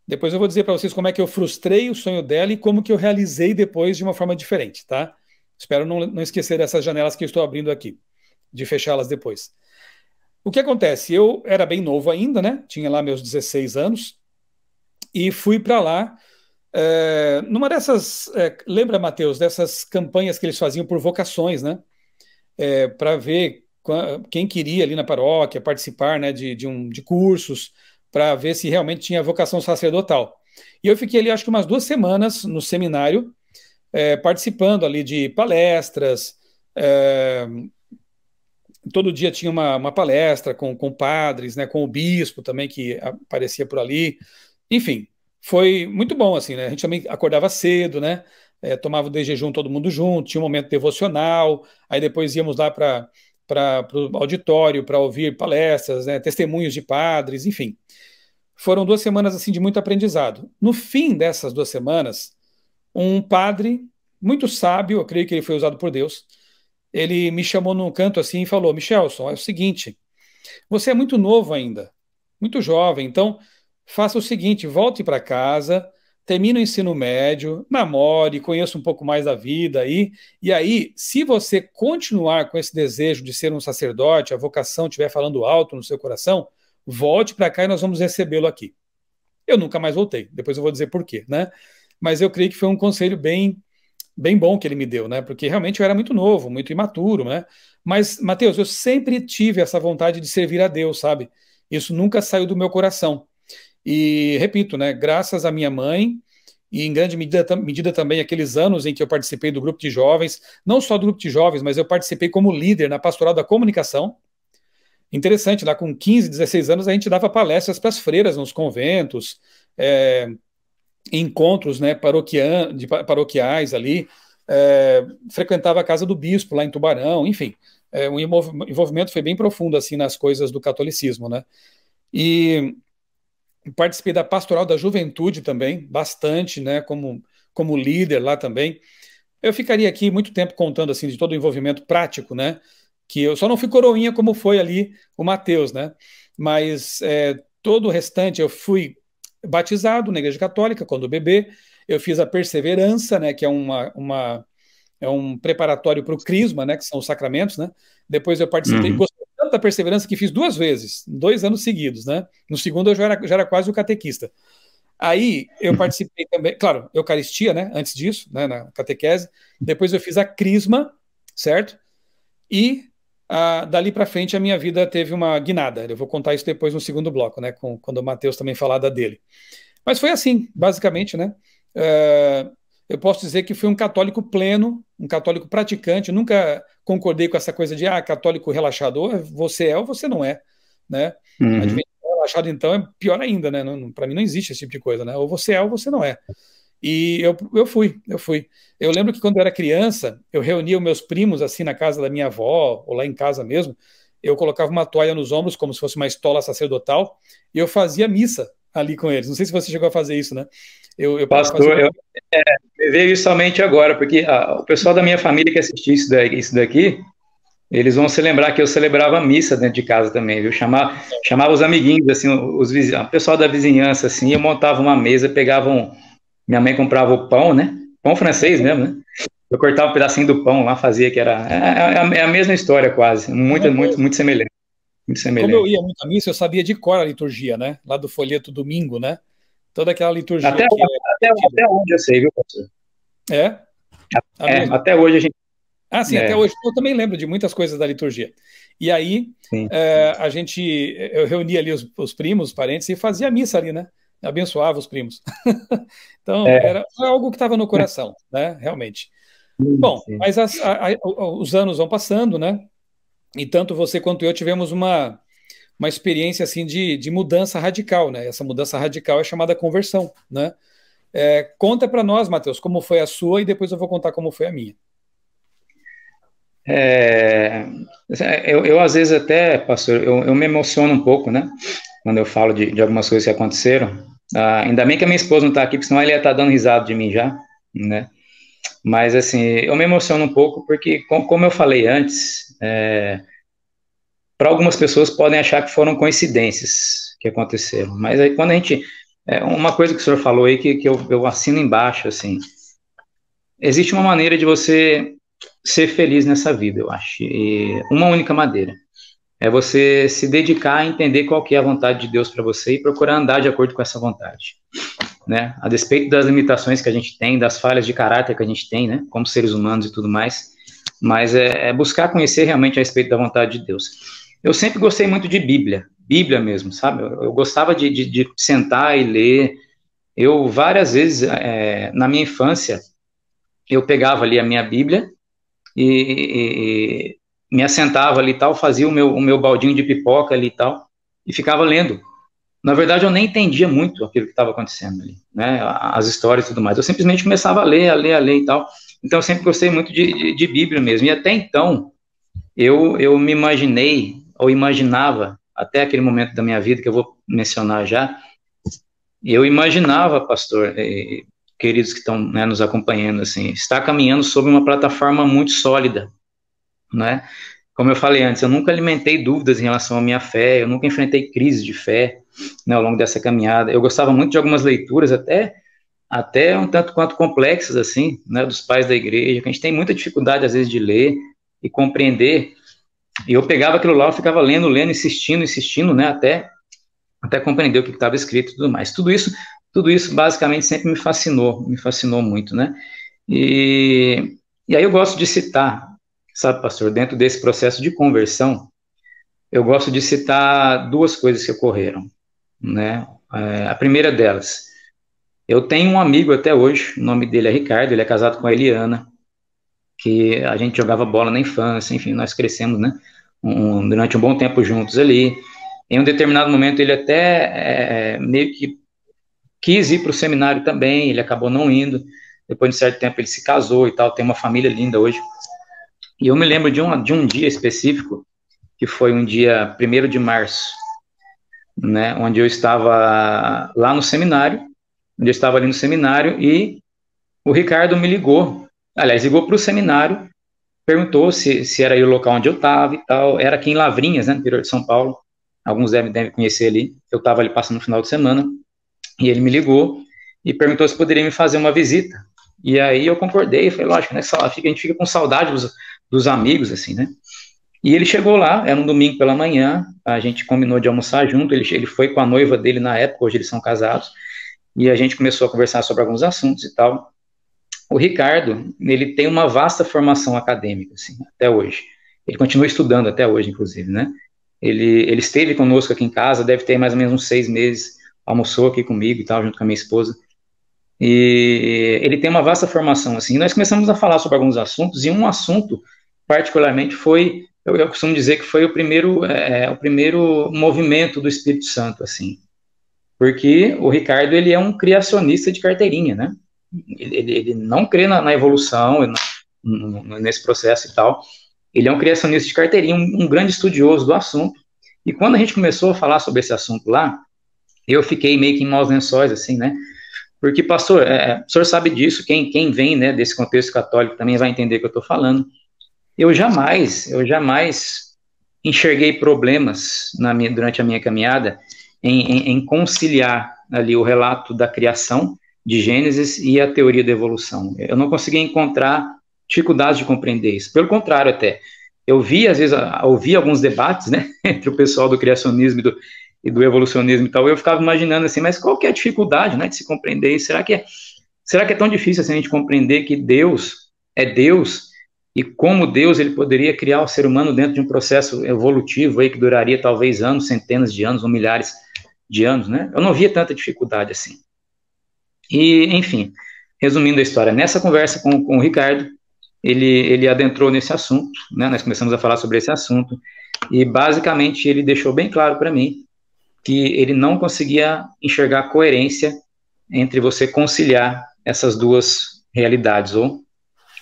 Depois eu vou dizer para vocês como é que eu frustrei o sonho dela e como que eu realizei depois de uma forma diferente, tá? Espero não esquecer dessas janelas que eu estou abrindo aqui, de fechá-las depois. O que acontece? Eu era bem novo ainda, né? Tinha lá meus 16 anos e fui para lá numa dessas, lembra, Mateus, dessas campanhas que eles faziam por vocações, né? Para ver quem queria ali na paróquia participar, né, de cursos, para ver se realmente tinha vocação sacerdotal. E eu fiquei ali, acho que umas 2 semanas no seminário, participando ali de palestras. Todo dia tinha uma palestra com padres, né, com o bispo também, que aparecia por ali. Enfim, foi muito bom, assim, né? A gente também acordava cedo, né? Tomava o de jejum todo mundo junto, tinha um momento devocional, aí depois íamos lá para o auditório para ouvir palestras, né, testemunhos de padres, enfim. Foram 2 semanas assim de muito aprendizado. No fim dessas 2 semanas, um padre muito sábio, eu creio que ele foi usado por Deus, ele me chamou num canto assim e falou: Michelson, é o seguinte, você é muito novo ainda, muito jovem, então faça o seguinte, volte para casa, termine o ensino médio, namore, conheça um pouco mais da vida aí, e aí, se você continuar com esse desejo de ser um sacerdote, a vocação estiver falando alto no seu coração, volte para cá e nós vamos recebê-lo aqui. Eu nunca mais voltei, depois eu vou dizer por quê, né? Mas eu creio que foi um conselho bem bom que ele me deu, né? Porque realmente eu era muito novo, muito imaturo, né? Mas, Mateus, eu sempre tive essa vontade de servir a Deus, sabe? Isso nunca saiu do meu coração. E, repito, né? Graças à minha mãe, e em grande medida também aqueles anos em que eu participei do grupo de jovens, não só do grupo de jovens, mas eu participei como líder na Pastoral da Comunicação. Interessante, lá com 15, 16 anos, a gente dava palestras para as freiras nos conventos, encontros, né, paroquiais ali, frequentava a casa do bispo lá em Tubarão, enfim, o envolvimento foi bem profundo assim nas coisas do catolicismo, né? E participei da Pastoral da Juventude também, bastante, né, como líder lá também. Eu ficaria aqui muito tempo contando assim de todo o envolvimento prático, né? Que eu só não fui coroinha como foi ali o Mateus, né? Mas todo o restante eu fui batizado na Igreja Católica quando bebê. Eu fiz a perseverança, né? Que é é um preparatório para o crisma, né? Que são os sacramentos, né? Depois eu participei, gostei tanto da perseverança que fiz 2 vezes, 2 anos seguidos, né? No segundo eu já era quase o catequista. Aí eu participei também, claro, Eucaristia, né? Antes disso, né? Na catequese. Depois eu fiz a crisma, certo? E dali para frente a minha vida teve uma guinada. Eu vou contar isso depois no segundo bloco, né? Quando o Mateus também falar da dele. Mas foi assim, basicamente, né? Eu posso dizer que fui um católico pleno, um católico praticante. Nunca concordei com essa coisa de católico relaxador. Você é ou você não é, né? Uhum. Adventista relaxado então é pior ainda, né? Para mim não existe esse tipo de coisa, né? Ou você é ou você não é. E eu fui. Eu lembro que quando eu era criança, eu reunia os meus primos assim na casa da minha avó, ou lá em casa mesmo. Eu colocava uma toalha nos ombros, como se fosse uma estola sacerdotal, e eu fazia missa ali com eles. Não sei se você chegou a fazer isso, né? Pastor, me veio isso somente agora, porque o pessoal da minha família que assistiu isso daqui, eles vão se lembrar que eu celebrava missa dentro de casa também, viu? Chamava os amiguinhos, assim, o pessoal da vizinhança, assim, eu montava uma mesa, minha mãe comprava o pão, né? Pão francês mesmo, né? Eu cortava um pedacinho do pão lá, fazia que era. É a mesma história, quase. Muito semelhante. Muito Como eu ia semelhante. muito à missa, eu sabia de cor a liturgia, né? Lá do folheto domingo, né? Toda aquela liturgia Até, que até onde eu sei, viu, pastor? é a mesma. Até hoje a gente. Sim, até hoje. Eu também lembro de muitas coisas da liturgia. E aí, eu reunia ali os primos, os parentes, e fazia missa ali, né? Abençoava os primos. Então, era algo que estava no coração, né? Realmente. Bom, mas os anos vão passando, né? E tanto você quanto eu tivemos uma experiência assim de mudança radical, né? Essa mudança radical é chamada conversão, né? Conta para nós, Mateus, como foi a sua e depois eu vou contar como foi a minha. Eu às vezes até, pastor, eu me emociono um pouco, né? Quando eu falo de algumas coisas que aconteceram. Ainda bem que a minha esposa não está aqui, porque senão ele ia estar dando risada de mim já, né? Mas, assim, eu me emociono um pouco porque, como eu falei antes, para algumas pessoas podem achar que foram coincidências que aconteceram. Mas aí quando a gente... uma coisa que o senhor falou aí que eu assino embaixo, assim, existe uma maneira de você ser feliz nessa vida, eu acho. E uma única maneira. É você se dedicar a entender qual que é a vontade de Deus para você e procurar andar de acordo com essa vontade, né? A despeito das limitações que a gente tem, das falhas de caráter que a gente tem, né? Como seres humanos e tudo mais, mas é buscar conhecer realmente a respeito da vontade de Deus. Eu sempre gostei muito de Bíblia mesmo, sabe? Eu gostava de sentar e ler. Eu, várias vezes, na minha infância, eu pegava ali a minha Bíblia e me assentava ali e tal, fazia o meu baldinho de pipoca ali e tal, e ficava lendo. Na verdade, eu nem entendia muito aquilo que estava acontecendo ali, né? As histórias e tudo mais. Eu simplesmente começava a ler e tal. Então, eu sempre gostei muito de Bíblia mesmo. E até então, eu me imaginei, ou imaginava, até aquele momento da minha vida que eu vou mencionar já, e eu imaginava, pastor, queridos que estão, né, nos acompanhando, assim, está caminhando sobre uma plataforma muito sólida, né? Como eu falei antes, eu nunca alimentei dúvidas em relação à minha fé, eu nunca enfrentei crise de fé, né, ao longo dessa caminhada. Eu gostava muito de algumas leituras, até um tanto quanto complexas, assim, né, dos pais da igreja, que a gente tem muita dificuldade, às vezes, de ler e compreender, e eu pegava aquilo lá, eu ficava lendo, insistindo, né, até compreender o que estava escrito e tudo mais. Tudo isso basicamente sempre me fascinou muito, né, e aí eu gosto de citar, sabe, pastor, dentro desse processo de conversão, eu gosto de citar duas coisas que ocorreram, né, a primeira delas, eu tenho um amigo até hoje, o nome dele é Ricardo, ele é casado com a Eliana, que a gente jogava bola na infância, enfim, nós crescemos, né, durante um bom tempo juntos ali. Em um determinado momento ele até meio que quis ir para o seminário também, ele acabou não indo, depois de um certo tempo ele se casou e tal, tem uma família linda hoje. E eu me lembro de um dia específico, que foi um dia 1º de março, né, onde eu estava lá no seminário, e o Ricardo me ligou, aliás, ligou para o seminário, perguntou se era aí o local onde eu estava e tal, era aqui em Lavrinhas, né, no interior de São Paulo, alguns devem conhecer ali, eu estava ali passando no final de semana, e ele me ligou e perguntou se poderia me fazer uma visita, e aí eu concordei, falei, lógico, né, a gente fica com saudade dos amigos, assim, né, e ele chegou lá, era um domingo pela manhã, a gente combinou de almoçar junto, ele foi com a noiva dele na época, hoje eles são casados, e a gente começou a conversar sobre alguns assuntos e tal. O Ricardo, ele tem uma vasta formação acadêmica, assim, até hoje. Ele continua estudando até hoje, inclusive, né? Ele esteve conosco aqui em casa, deve ter mais ou menos uns 6 meses, almoçou aqui comigo e tal, junto com a minha esposa. E ele tem uma vasta formação, assim. E nós começamos a falar sobre alguns assuntos, e um assunto, particularmente, foi, eu costumo dizer que foi o primeiro movimento do Espírito Santo, assim. Porque o Ricardo, ele é um criacionista de carteirinha, né? Ele não crê na evolução, nesse processo e tal. Ele é um criacionista de carteirinha, um grande estudioso do assunto. E quando a gente começou a falar sobre esse assunto lá, eu fiquei meio que em maus lençóis, assim, né? Porque, pastor, o senhor sabe disso, quem vem, né, desse contexto católico também vai entender o que eu estou falando. Eu jamais enxerguei problemas durante a minha caminhada em conciliar ali o relato da criação de Gênesis e a teoria da evolução. Eu não conseguia encontrar dificuldades de compreender isso. Pelo contrário, até. Eu às vezes, ouvi alguns debates, né, entre o pessoal do criacionismo e do evolucionismo e tal, eu ficava imaginando assim, mas qual que é a dificuldade, né, de se compreender isso? Será que é tão difícil assim, a gente compreender que Deus é Deus e como Deus ele poderia criar o ser humano dentro de um processo evolutivo aí que duraria talvez anos, centenas de anos ou milhares de anos, né? Eu não via tanta dificuldade assim. E, enfim, resumindo a história, nessa conversa com o Ricardo, ele adentrou nesse assunto, né? Nós começamos a falar sobre esse assunto, e basicamente ele deixou bem claro para mim que ele não conseguia enxergar coerência entre você conciliar essas duas realidades, ou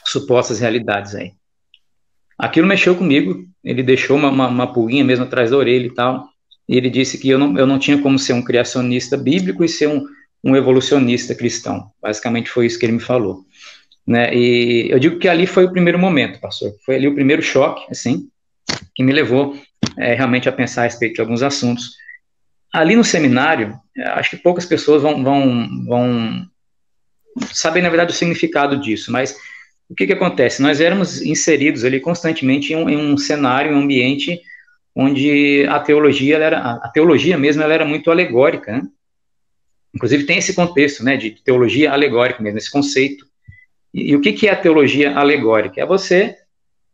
supostas realidades aí. Aquilo mexeu comigo, ele deixou uma pulguinha mesmo atrás da orelha e tal, e ele disse que eu não tinha como ser um criacionista bíblico e ser um evolucionista cristão. Basicamente foi isso que ele me falou, né? E eu digo que ali foi o primeiro momento, pastor. Foi ali o primeiro choque, assim, que me levou realmente a pensar a respeito de alguns assuntos. Ali no seminário, acho que poucas pessoas vão saber, na verdade, o significado disso, mas o que acontece? Nós éramos inseridos ali constantemente em um cenário, em um ambiente onde a teologia mesmo, ela era muito alegórica, né? Inclusive tem esse contexto, né, de teologia alegórica mesmo, esse conceito. E o que é a teologia alegórica? É você,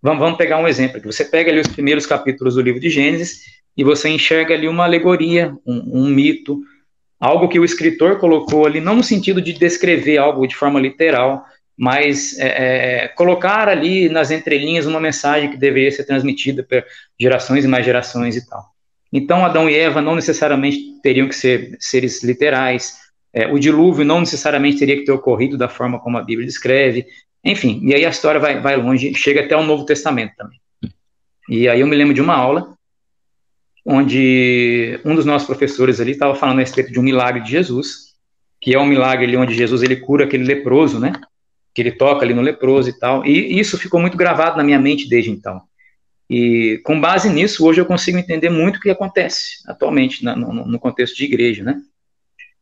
vamos pegar um exemplo aqui, você pega ali os primeiros capítulos do livro de Gênesis e você enxerga ali uma alegoria, um mito, algo que o escritor colocou ali, não no sentido de descrever algo de forma literal, mas colocar ali nas entrelinhas uma mensagem que deveria ser transmitida por gerações e mais gerações e tal. Então, Adão e Eva não necessariamente teriam que ser seres literais, o dilúvio não necessariamente teria que ter ocorrido da forma como a Bíblia descreve, enfim, e aí a história vai longe, chega até o Novo Testamento também. E aí eu me lembro de uma aula onde um dos nossos professores ali estava falando a respeito de um milagre de Jesus, que é um milagre ali onde Jesus ele cura aquele leproso, né? Que ele toca ali no leproso e tal. E isso ficou muito gravado na minha mente desde então. E com base nisso, hoje eu consigo entender muito o que acontece atualmente no contexto de igreja, né?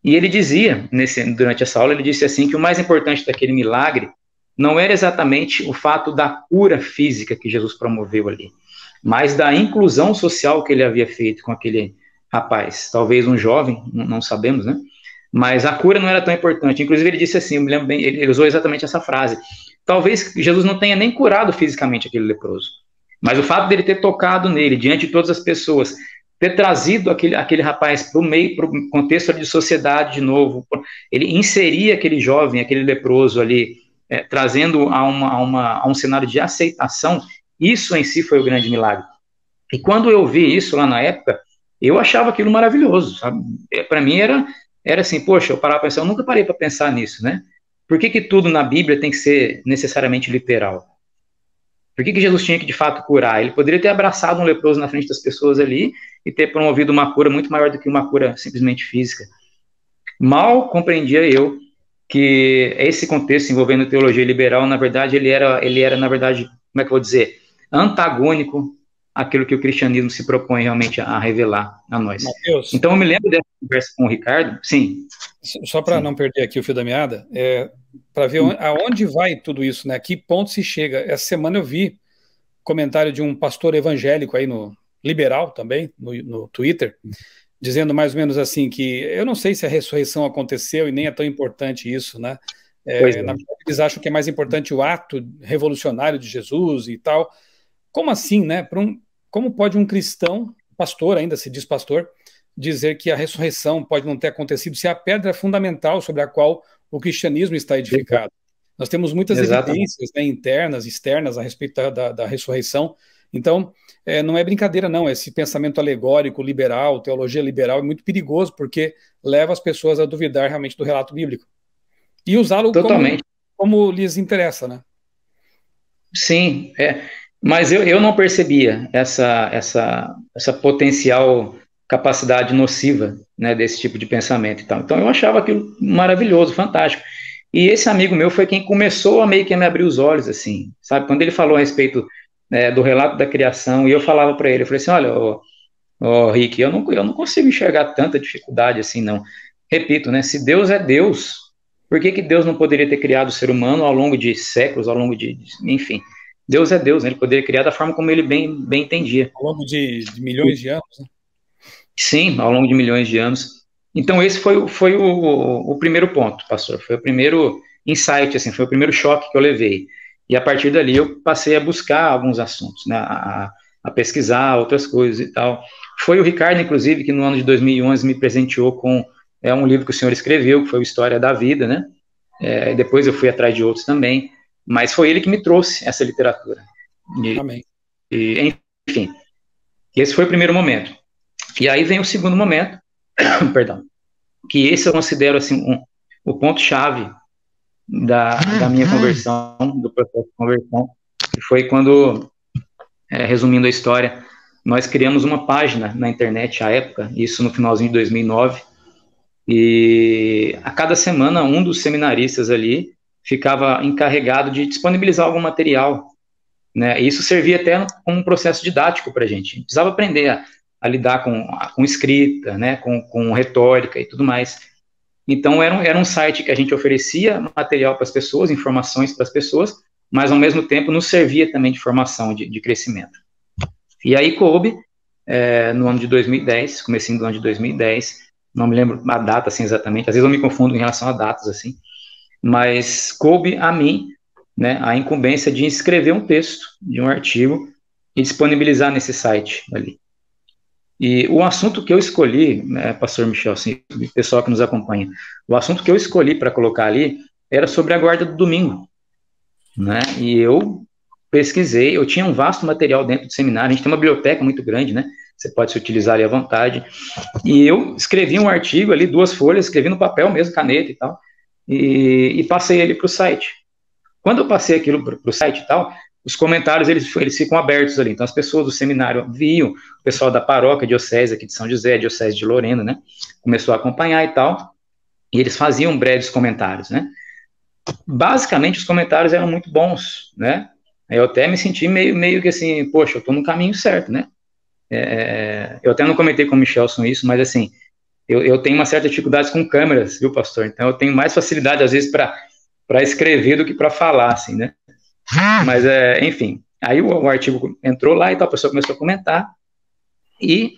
E ele dizia, durante essa aula, ele disse assim, que o mais importante daquele milagre não era exatamente o fato da cura física que Jesus promoveu ali, mas da inclusão social que ele havia feito com aquele rapaz, talvez um jovem, não sabemos, né? Mas a cura não era tão importante. Inclusive ele disse assim, eu me lembro bem, ele usou exatamente essa frase, talvez Jesus não tenha nem curado fisicamente aquele leproso, mas o fato dele ter tocado nele, diante de todas as pessoas, ter trazido aquele rapaz para o meio, para o contexto de sociedade de novo, ele inseria aquele jovem, aquele leproso ali, trazendo a um cenário de aceitação, isso em si foi o grande milagre. E quando eu vi isso lá na época, eu achava aquilo maravilhoso, sabe? Para mim era assim, poxa, eu parava para pensar, eu nunca parei para pensar nisso, né? Por que tudo na Bíblia tem que ser necessariamente literal? Por que Jesus tinha que, de fato, curar? Ele poderia ter abraçado um leproso na frente das pessoas ali e ter promovido uma cura muito maior do que uma cura simplesmente física. Mal compreendia eu que esse contexto envolvendo teologia liberal, na verdade, ele era na verdade, como é que eu vou dizer, antagônico àquilo que o cristianismo se propõe realmente a revelar a nós. Mateus, então, eu me lembro dessa conversa com o Ricardo, sim. Só para não perder aqui o fio da meada, para ver aonde vai tudo isso, né? Que ponto se chega. Essa semana eu vi comentário de um pastor evangélico aí liberal também, no Twitter, dizendo mais ou menos assim que eu não sei se a ressurreição aconteceu e nem é tão importante isso, né? Na verdade, eles acham que é mais importante o ato revolucionário de Jesus e tal. Como assim, né? Como pode um cristão, pastor, ainda se diz pastor, dizer que a ressurreição pode não ter acontecido se é a pedra fundamental sobre a qual o cristianismo está edificado? Nós temos muitas evidências, né, internas, externas a respeito da ressurreição. Então, não é brincadeira, não. Esse pensamento alegórico, liberal, teologia liberal é muito perigoso, porque leva as pessoas a duvidar realmente do relato bíblico. E usá-lo como lhes interessa, né? Sim, mas eu não percebia essa potencial capacidade nociva, né, desse tipo de pensamento e tal. Então eu achava aquilo maravilhoso, fantástico. E esse amigo meu foi quem começou a meio que me abrir os olhos, assim, sabe? Quando ele falou a respeito do relato da criação, e eu falava para ele, eu falei assim, olha, Rick, eu não consigo enxergar tanta dificuldade assim, não. Repito, né, se Deus é Deus, por que Deus não poderia ter criado o ser humano ao longo de séculos, ao longo enfim, Deus é Deus, né? Ele poderia criar da forma como ele bem entendia. Ao longo de milhões de anos, né? Sim, ao longo de milhões de anos. Então esse foi o primeiro ponto, pastor, foi o primeiro insight, assim, foi o primeiro choque que eu levei. E a partir dali eu passei a buscar alguns assuntos, né, a pesquisar outras coisas e tal. Foi o Ricardo, inclusive, que no ano de 2011 me presenteou com um livro que o senhor escreveu, que foi o História da Vida, né? Depois eu fui atrás de outros também, mas foi ele que me trouxe essa literatura. Amém. Enfim, esse foi o primeiro momento. E aí vem o segundo momento, perdão, que esse eu considero assim o ponto-chave da minha conversão, do processo de conversão, que foi quando, resumindo a história, nós criamos uma página na internet à época, isso no finalzinho de 2009, e a cada semana um dos seminaristas ali ficava encarregado de disponibilizar algum material, né? E isso servia até como um processo didático para a gente precisava aprender a lidar com escrita, né? com retórica e tudo mais. Então era um site que a gente oferecia material para as pessoas, informações para as pessoas, mas ao mesmo tempo nos servia também de formação, de crescimento. E aí coube, no ano de 2010, comecinho do ano de 2010, não me lembro a data assim exatamente, às vezes eu me confundo em relação a datas assim, mas coube a mim, né, a incumbência de escrever um texto, de um artigo, e disponibilizar nesse site ali. E o assunto que eu escolhi, né, pastor Michel, assim, o pessoal que nos acompanha, o assunto que eu escolhi para colocar ali era sobre a guarda do domingo, né? E eu pesquisei, eu tinha um vasto material dentro do seminário, a gente tem uma biblioteca muito grande, né? Você pode se utilizar ali à vontade. E eu escrevi um artigo ali, 2 folhas, escrevi no papel mesmo, caneta e tal, e passei ele para o site. Quando eu passei aquilo para o site e tal, os comentários eles ficam abertos ali. Então as pessoas do seminário viam, o pessoal da paróquia diocese aqui de São José, diocese de Lorena, né? Começou a acompanhar e tal. e eles faziam breves comentários, né? Basicamente, os comentários eram muito bons, né? Eu até me senti meio que assim, poxa, eu estou no caminho certo, né? Eu até não comentei com o Michelson isso, mas assim, eu tenho uma certa dificuldade com câmeras, viu, pastor? Então eu tenho mais facilidade, às vezes, para escrever do que para falar, assim, né? Mas, enfim, aí o artigo entrou lá e tal, a pessoa começou a comentar, e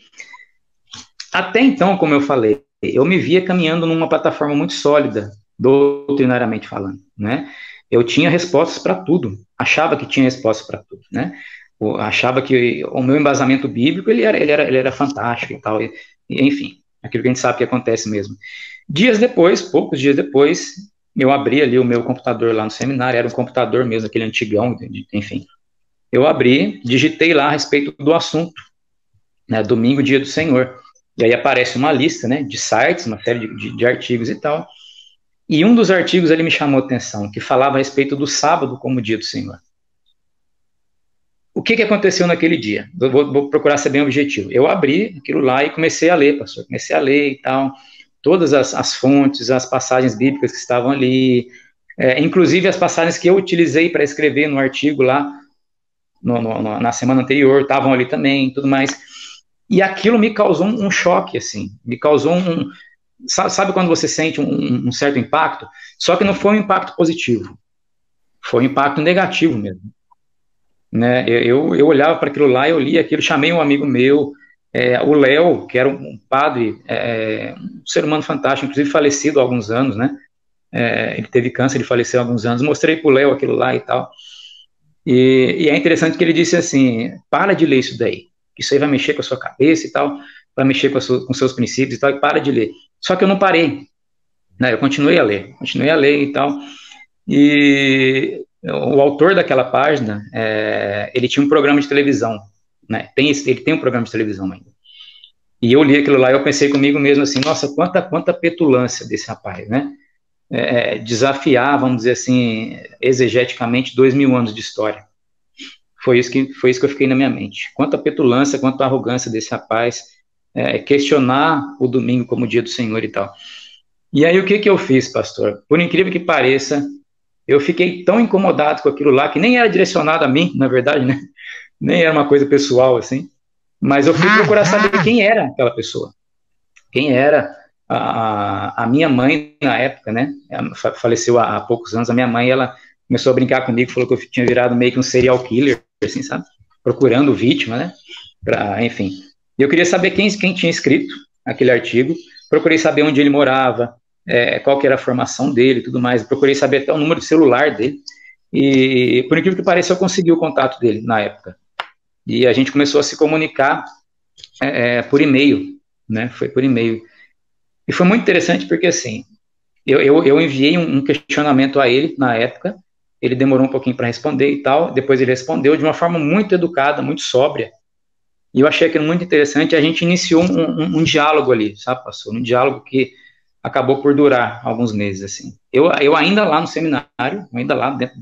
até então, como eu falei, eu me via caminhando numa plataforma muito sólida, doutrinariamente falando, né? Eu tinha respostas para tudo, achava que tinha respostas para tudo, né? Eu achava que o meu embasamento bíblico, ele era fantástico e tal, enfim, aquilo que a gente sabe que acontece mesmo. Dias depois, poucos dias depois, eu abri ali o meu computador lá no seminário, era um computador mesmo, aquele antigão, enfim. Eu abri, digitei lá a respeito do assunto, né, domingo, dia do Senhor. E aí aparece uma lista, né, de sites, uma série de artigos e tal. E um dos artigos ele me chamou a atenção, que falava a respeito do sábado como dia do Senhor. O que aconteceu naquele dia? Eu vou procurar ser bem objetivo. Eu abri aquilo lá e comecei a ler, pastor. Comecei a ler e tal, todas as fontes, as passagens bíblicas que estavam ali, inclusive as passagens que eu utilizei para escrever no artigo lá, na semana anterior, estavam ali também, tudo mais. E aquilo me causou um choque, assim, me causou sabe quando você sente um certo impacto? Só que não foi um impacto positivo, foi um impacto negativo mesmo. Né? Eu olhava para aquilo lá, eu li aquilo, chamei um amigo meu, o Léo, que era um padre, um ser humano fantástico, inclusive falecido há alguns anos, né? Ele teve câncer, ele faleceu há alguns anos, mostrei para o Léo aquilo lá e tal. E é interessante que ele disse assim, para de ler isso daí, isso aí vai mexer com a sua cabeça e tal, vai mexer com seus princípios e tal, e para de ler. Só que eu não parei, né? Eu continuei a ler e tal. E o autor daquela página, ele tinha um programa de televisão, né? Ele tem um programa de televisão ainda. E eu li aquilo lá e eu pensei comigo mesmo assim, nossa, quanta petulância desse rapaz, né? Desafiar, vamos dizer assim, exegeticamente, 2000 anos de história. Foi isso que eu fiquei na minha mente. Quanta petulância, quanta arrogância desse rapaz, questionar o domingo como dia do Senhor e tal. E aí o que eu fiz, pastor? Por incrível que pareça, eu fiquei tão incomodado com aquilo lá, que nem era direcionado a mim, na verdade, né? Nem era uma coisa pessoal, assim. Mas eu fui procurar saber quem era aquela pessoa. Quem era a minha mãe na época, né? Ela faleceu há poucos anos. A minha mãe, ela começou a brincar comigo, falou que eu tinha virado meio que um serial killer, assim, sabe? Procurando vítima, né? Enfim. E eu queria saber quem tinha escrito aquele artigo. Procurei saber onde ele morava, qual que era a formação dele e tudo mais. Procurei saber até o número de celular dele. E, por incrível que pareça, eu consegui o contato dele na época. E a gente começou a se comunicar por e-mail, né? Foi por e-mail. E foi muito interessante porque, assim, eu enviei um questionamento a ele na época, ele demorou um pouquinho para responder e tal, depois ele respondeu de uma forma muito educada, muito sóbria, e eu achei aquilo muito interessante, e a gente iniciou um diálogo ali, sabe, pastor? Um diálogo que acabou por durar alguns meses, assim. Eu ainda lá no seminário, ainda lá dentro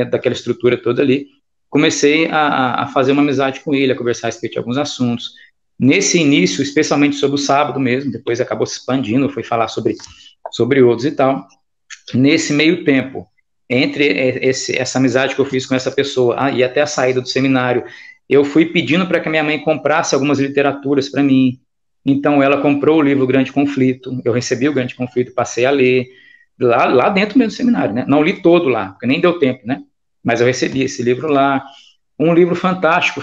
daquela estrutura toda ali, comecei a fazer uma amizade com ele, a conversar a respeito de alguns assuntos. Nesse início, especialmente sobre o sábado mesmo, depois acabou se expandindo, foi falar sobre outros e tal. Nesse meio tempo, entre essa amizade que eu fiz com essa pessoa e até a saída do seminário, eu fui pedindo para que a minha mãe comprasse algumas literaturas para mim. Então, ela comprou o livro Grande Conflito, eu recebi o Grande Conflito, passei a ler, lá dentro mesmo do seminário, né? Não li todo lá, porque nem deu tempo, né? Mas eu recebi esse livro lá. Um livro fantástico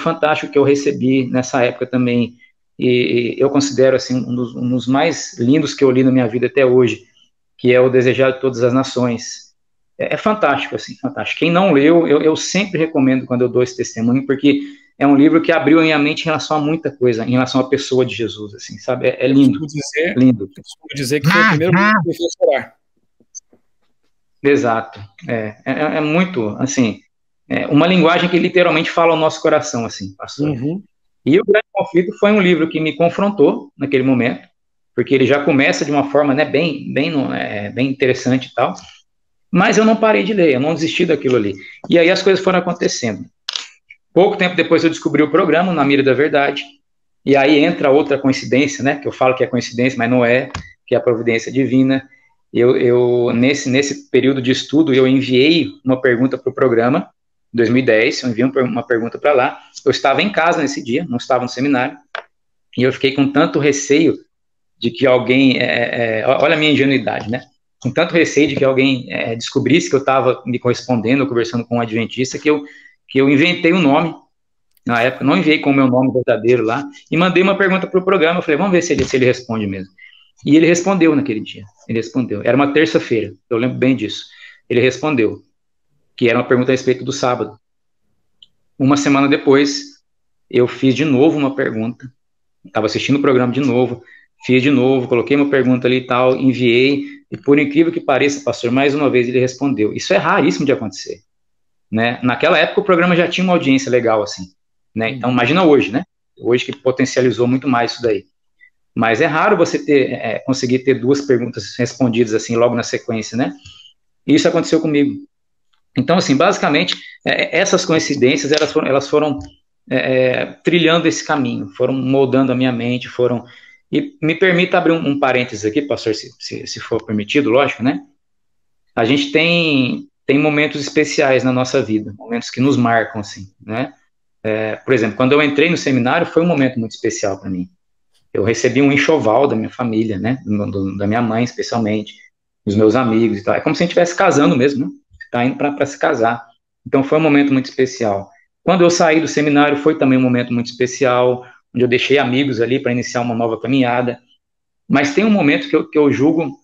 que eu recebi nessa época também, e eu considero assim um dos mais lindos que eu li na minha vida até hoje, que é O Desejado de Todas as Nações. É fantástico, assim, fantástico. Quem não leu, eu sempre recomendo quando eu dou esse testemunho, porque é um livro que abriu a minha mente em relação a muita coisa, em relação à pessoa de Jesus, assim, sabe? É lindo, lindo. Eu costumo dizer que foi o primeiro livro que me fez chorar. Exato. É muito, assim, uma linguagem que literalmente fala ao nosso coração, assim, pastor. Uhum. E O Grande Conflito foi um livro que me confrontou naquele momento, porque ele já começa de uma forma, né, bem interessante e tal, mas eu não parei de ler, eu não desisti daquilo ali. E aí as coisas foram acontecendo. Pouco tempo depois eu descobri o programa, Na Mira da Verdade, e aí entra outra coincidência, né, que eu falo que é coincidência, mas não é, que é a providência divina. Nesse período de estudo, eu enviei uma pergunta para o programa, em 2010, eu enviei uma pergunta para lá. Eu estava em casa nesse dia, não estava no seminário, e eu fiquei com tanto receio de que alguém, olha a minha ingenuidade, né? Com tanto receio de que alguém descobrisse que eu estava me correspondendo, conversando com um adventista, que eu inventei um nome, na época, não enviei com o meu nome verdadeiro lá, e mandei uma pergunta para o programa, eu falei, vamos ver se ele responde mesmo. E ele respondeu naquele dia, ele respondeu, era uma terça-feira, eu lembro bem disso, ele respondeu, que era uma pergunta a respeito do sábado. Uma semana depois, eu fiz de novo uma pergunta, estava assistindo o programa de novo, fiz de novo, coloquei uma pergunta ali e tal, enviei, e por incrível que pareça, pastor, mais uma vez ele respondeu. Isso é raríssimo de acontecer, né? Naquela época o programa já tinha uma audiência legal, assim, né? Então imagina hoje, né? Hoje que potencializou muito mais isso daí. Mas é raro você conseguir ter duas perguntas respondidas assim logo na sequência, né? E isso aconteceu comigo. Então, assim, basicamente, essas coincidências, elas foram trilhando esse caminho, foram moldando a minha mente, foram... E me permita abrir um parênteses aqui, pastor, se for permitido, lógico, né? A gente tem momentos especiais na nossa vida, momentos que nos marcam, assim, né? Por exemplo, quando eu entrei no seminário, foi um momento muito especial para mim. Eu recebi um enxoval da minha família, né? Da minha mãe, especialmente, dos meus amigos e tal. É como se a gente estivesse casando mesmo, né? Você está indo para se casar. Então, foi um momento muito especial. Quando eu saí do seminário, foi também um momento muito especial, onde eu deixei amigos ali para iniciar uma nova caminhada. Mas tem um momento que eu julgo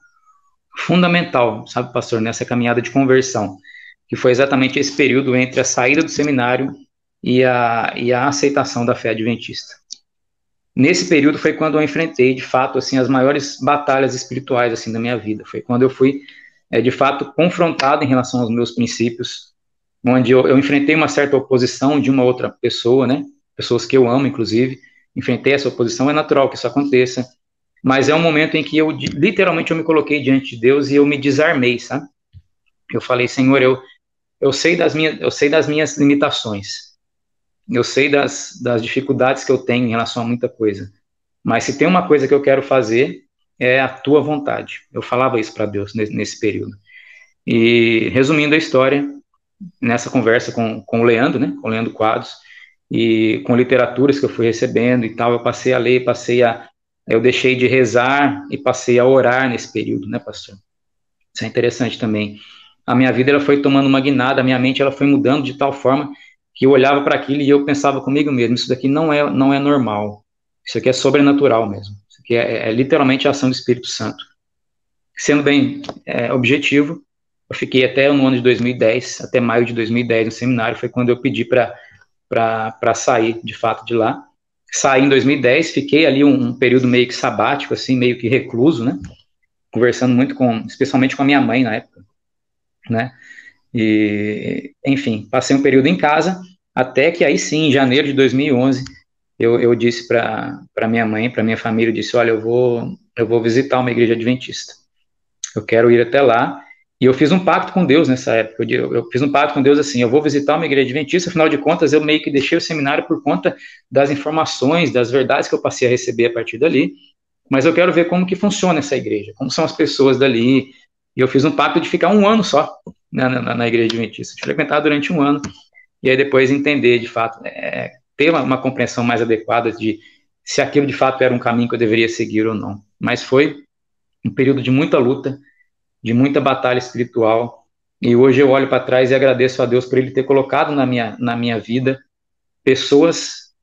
fundamental, sabe, pastor, nessa caminhada de conversão, que foi exatamente esse período entre a saída do seminário e a aceitação da fé adventista. Nesse período foi quando eu enfrentei, de fato, assim, as maiores batalhas espirituais assim da minha vida. Foi quando eu fui, de fato, confrontado em relação aos meus princípios, onde eu enfrentei uma certa oposição de uma outra pessoa, né? Pessoas que eu amo, inclusive. Enfrentei essa oposição, é natural que isso aconteça. Mas é um momento em que literalmente, eu me coloquei diante de Deus e eu me desarmei, sabe? Eu falei, Senhor, eu sei das minhas limitações. Eu sei das dificuldades que eu tenho em relação a muita coisa. Mas se tem uma coisa que eu quero fazer, é a tua vontade. Eu falava isso para Deus nesse período. E, resumindo a história, nessa conversa com o Leandro, né, com o Leandro Quadros, e com literaturas que eu fui recebendo e tal, eu passei a ler, eu deixei de rezar e passei a orar nesse período, né, pastor? Isso é interessante também. A minha vida ela foi tomando uma guinada, a minha mente ela foi mudando de tal forma que eu olhava para aquilo e eu pensava comigo mesmo, isso daqui não é normal, isso aqui é sobrenatural mesmo, isso aqui é literalmente a ação do Espírito Santo. Sendo bem objetivo, eu fiquei até no ano de 2010, até maio de 2010 no seminário, foi quando eu pedi para sair de fato de lá. Saí em 2010, fiquei ali um período meio que sabático, assim, meio que recluso, né? Conversando muito especialmente com a minha mãe na época, né? E, enfim, passei um período em casa, até que aí sim, em janeiro de 2011, eu disse para minha mãe, para minha família, eu disse, olha, eu vou visitar uma igreja adventista. Eu quero ir até lá. E eu fiz um pacto com Deus nessa época. Eu fiz um pacto com Deus assim, eu vou visitar uma igreja adventista, afinal de contas, eu meio que deixei o seminário por conta das informações, das verdades que eu passei a receber a partir dali, mas eu quero ver como que funciona essa igreja, como são as pessoas dali. E eu fiz um pacto de ficar um ano só na igreja adventista, de frequentar durante um ano, e aí depois entender, de fato, ter uma compreensão mais adequada de se aquilo de fato era um caminho que eu deveria seguir ou não. Mas foi um período de muita luta, de muita batalha espiritual, e hoje eu olho para trás e agradeço a Deus por Ele ter colocado na minha vida pessoas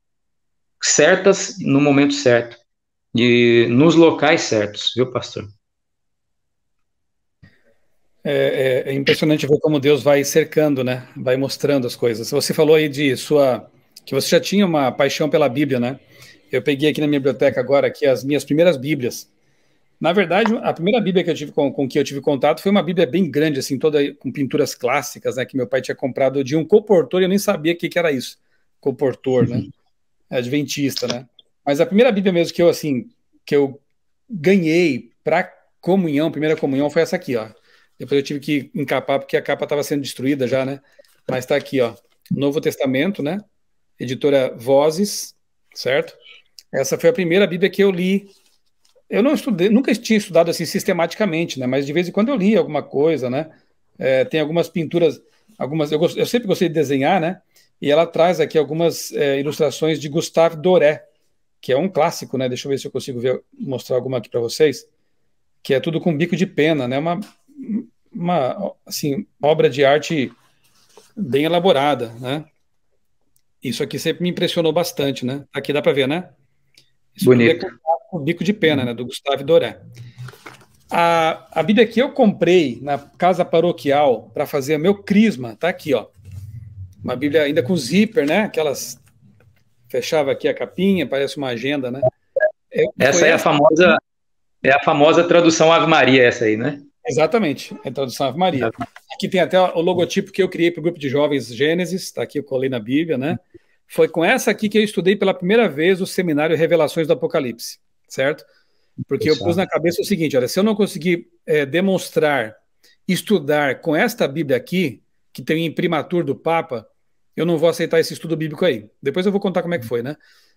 certas no momento certo, e nos locais certos, viu, pastor? É impressionante ver como Deus vai cercando, né? Vai mostrando as coisas. Você falou aí que você já tinha uma paixão pela Bíblia, né? Eu peguei aqui na minha biblioteca agora aqui as minhas primeiras Bíblias. Na verdade, a primeira Bíblia que eu tive com que eu tive contato foi uma Bíblia bem grande, assim, toda com pinturas clássicas, né? Que meu pai tinha comprado de um colportor e eu nem sabia o que era isso. Colportor, né? Adventista, né? Mas a primeira Bíblia mesmo que eu ganhei para comunhão, primeira comunhão, foi essa aqui, ó. Depois eu tive que encapar porque a capa estava sendo destruída já, né? Mas está aqui, ó. Novo Testamento, né? Editora Vozes, certo? Essa foi a primeira Bíblia que eu li eu não estudei, nunca tinha estudado assim sistematicamente, né? Mas de vez em quando eu li alguma coisa, né? Tem algumas pinturas, eu sempre gostei de desenhar, né? E ela traz aqui algumas ilustrações de Gustave Doré, que é um clássico, né? Deixa eu ver se eu consigo mostrar alguma aqui para vocês, que é tudo com bico de pena, né? Uma assim, obra de arte bem elaborada, né? Isso aqui sempre me impressionou bastante, né? Aqui dá para ver, né? Isso tudo é Bonito. com bico de pena, né? Do Gustave Doré. A Bíblia que eu comprei na casa paroquial para fazer meu crisma, tá aqui, ó. Uma Bíblia ainda com zíper, né? Aquelas fechava aqui a capinha, parece uma agenda, né? Essa é a famosa tradução Ave Maria, essa aí, né? Exatamente, é a tradução Ave Maria. Aqui tem até o logotipo que eu criei para o grupo de jovens Gênesis, está aqui, eu colei na Bíblia, né? Foi com essa aqui que eu estudei pela primeira vez o seminário Revelações do Apocalipse, certo? Porque eu pus na cabeça o seguinte, olha, se eu não conseguir demonstrar, estudar com esta Bíblia aqui, que tem o imprimatur do Papa, eu não vou aceitar esse estudo bíblico aí. Depois eu vou contar como é que foi, né?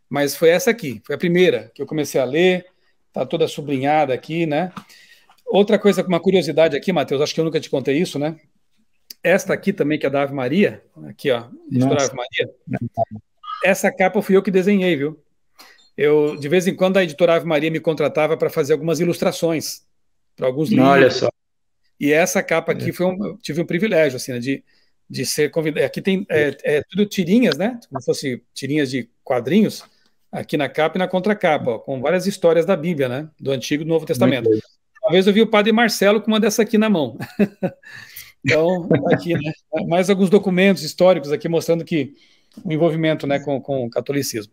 Mas foi essa aqui, foi a primeira que eu comecei a ler, tá toda sublinhada aqui, né? Outra coisa, uma curiosidade aqui, Matheus, acho que eu nunca te contei isso, né? Esta aqui também, que é da Ave Maria, aqui, ó, editora Ave Maria, essa capa fui eu que desenhei, viu? De vez em quando, a editora Ave Maria me contratava para fazer algumas ilustrações para alguns livros. Olha só. E essa capa aqui tive um privilégio, assim, né, de ser convidado. Aqui tem tudo tirinhas, né? Como se fosse tirinhas de quadrinhos, aqui na capa e na contracapa, ó, com várias histórias da Bíblia, né? Do Antigo e do Novo Testamento. Uma vez eu vi o padre Marcelo com uma dessa aqui na mão. Então, aqui, né? Mais alguns documentos históricos aqui mostrando que o envolvimento, né, com o catolicismo.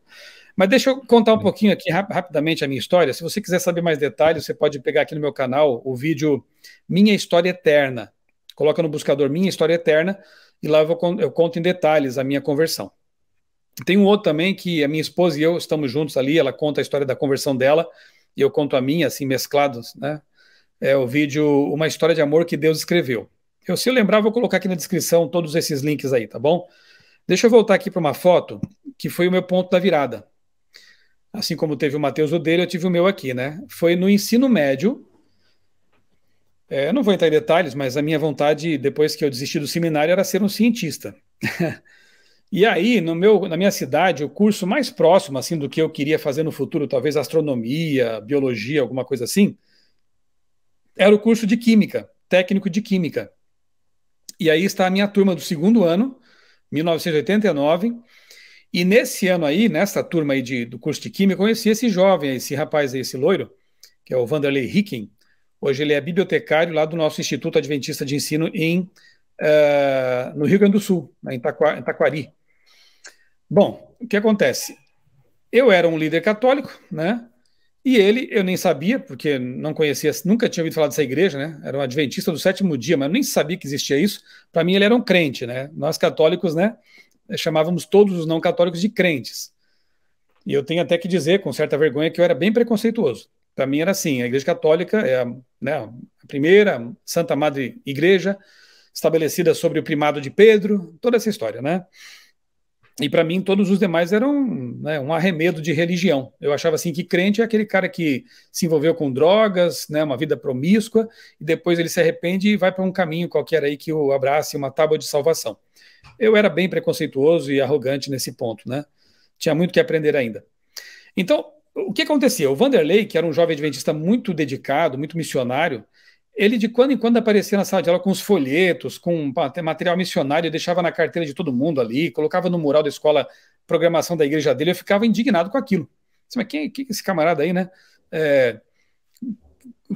Mas deixa eu contar um pouquinho aqui rapidamente a minha história. Se você quiser saber mais detalhes, você pode pegar aqui no meu canal o vídeo Minha História Eterna. Coloca no buscador Minha História Eterna e lá eu conto em detalhes a minha conversão. Tem um outro também que a minha esposa e eu estamos juntos ali, ela conta a história da conversão dela e eu conto a minha, assim, mesclados, né? É o vídeo Uma História de Amor que Deus Escreveu. Se eu lembrar, vou colocar aqui na descrição todos esses links aí, tá bom? Deixa eu voltar aqui para uma foto que foi o meu ponto da virada. Assim como teve o Matheus o dele, eu tive o meu aqui, né? Foi no ensino médio. Eu não vou entrar em detalhes, mas a minha vontade, depois que eu desisti do seminário, era ser um cientista. E aí, na minha cidade, o curso mais próximo, assim, do que eu queria fazer no futuro, talvez astronomia, biologia, alguma coisa assim, era o curso de Química, técnico de Química. E aí está a minha turma do segundo ano, 1989, e nesse ano aí, nessa turma aí do curso de Química, eu conheci esse jovem, esse rapaz aí, esse loiro, que é o Vanderlei Hicking. Hoje ele é bibliotecário lá do nosso Instituto Adventista de Ensino no Rio Grande do Sul, em Taquari. Bom, o que acontece? Eu era um líder católico, né? E eu nem sabia, porque não conhecia, nunca tinha ouvido falar dessa igreja, né? Era um adventista do sétimo dia, mas eu nem sabia que existia isso. Para mim, ele era um crente, né? Nós católicos, né? Chamávamos todos os não católicos de crentes. E eu tenho até que dizer, com certa vergonha, que eu era bem preconceituoso. Para mim era assim, a Igreja Católica é a primeira Santa Madre Igreja, estabelecida sobre o primado de Pedro, toda essa história, né? E para mim todos os demais eram, né, um arremedo de religião. Eu achava assim que crente é aquele cara que se envolveu com drogas, né, uma vida promíscua, e depois ele se arrepende e vai para um caminho qualquer aí que o abrace uma tábua de salvação. Eu era bem preconceituoso e arrogante nesse ponto, né? Tinha muito que aprender ainda. Então, o que acontecia? O Vanderlei, que era um jovem adventista muito dedicado, muito missionário, ele de quando em quando aparecia na sala de aula com os folhetos, com material missionário, deixava na carteira de todo mundo ali, colocava no mural da escola programação da igreja dele, eu ficava indignado com aquilo. Mas quem é esse camarada aí, né?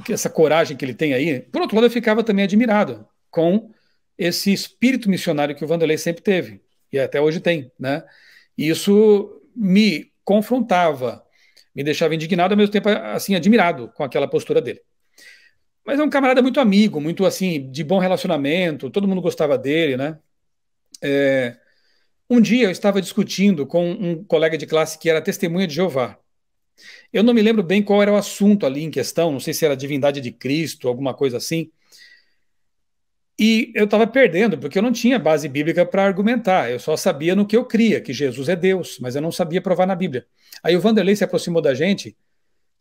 Essa coragem que ele tem aí. Por outro lado, eu ficava também admirado com esse espírito missionário que o Vanderlei sempre teve, e até hoje tem, né? E isso me confrontava, me deixava indignado, ao mesmo tempo, assim, admirado com aquela postura dele. Mas é um camarada muito amigo, muito assim, de bom relacionamento, todo mundo gostava dele, né? Um dia eu estava discutindo com um colega de classe que era testemunha de Jeová. Eu não me lembro bem qual era o assunto ali em questão, não sei se era a divindade de Cristo, alguma coisa assim. E eu estava perdendo, porque eu não tinha base bíblica para argumentar, eu só sabia no que eu cria, que Jesus é Deus, mas eu não sabia provar na Bíblia. Aí o Vanderlei se aproximou da gente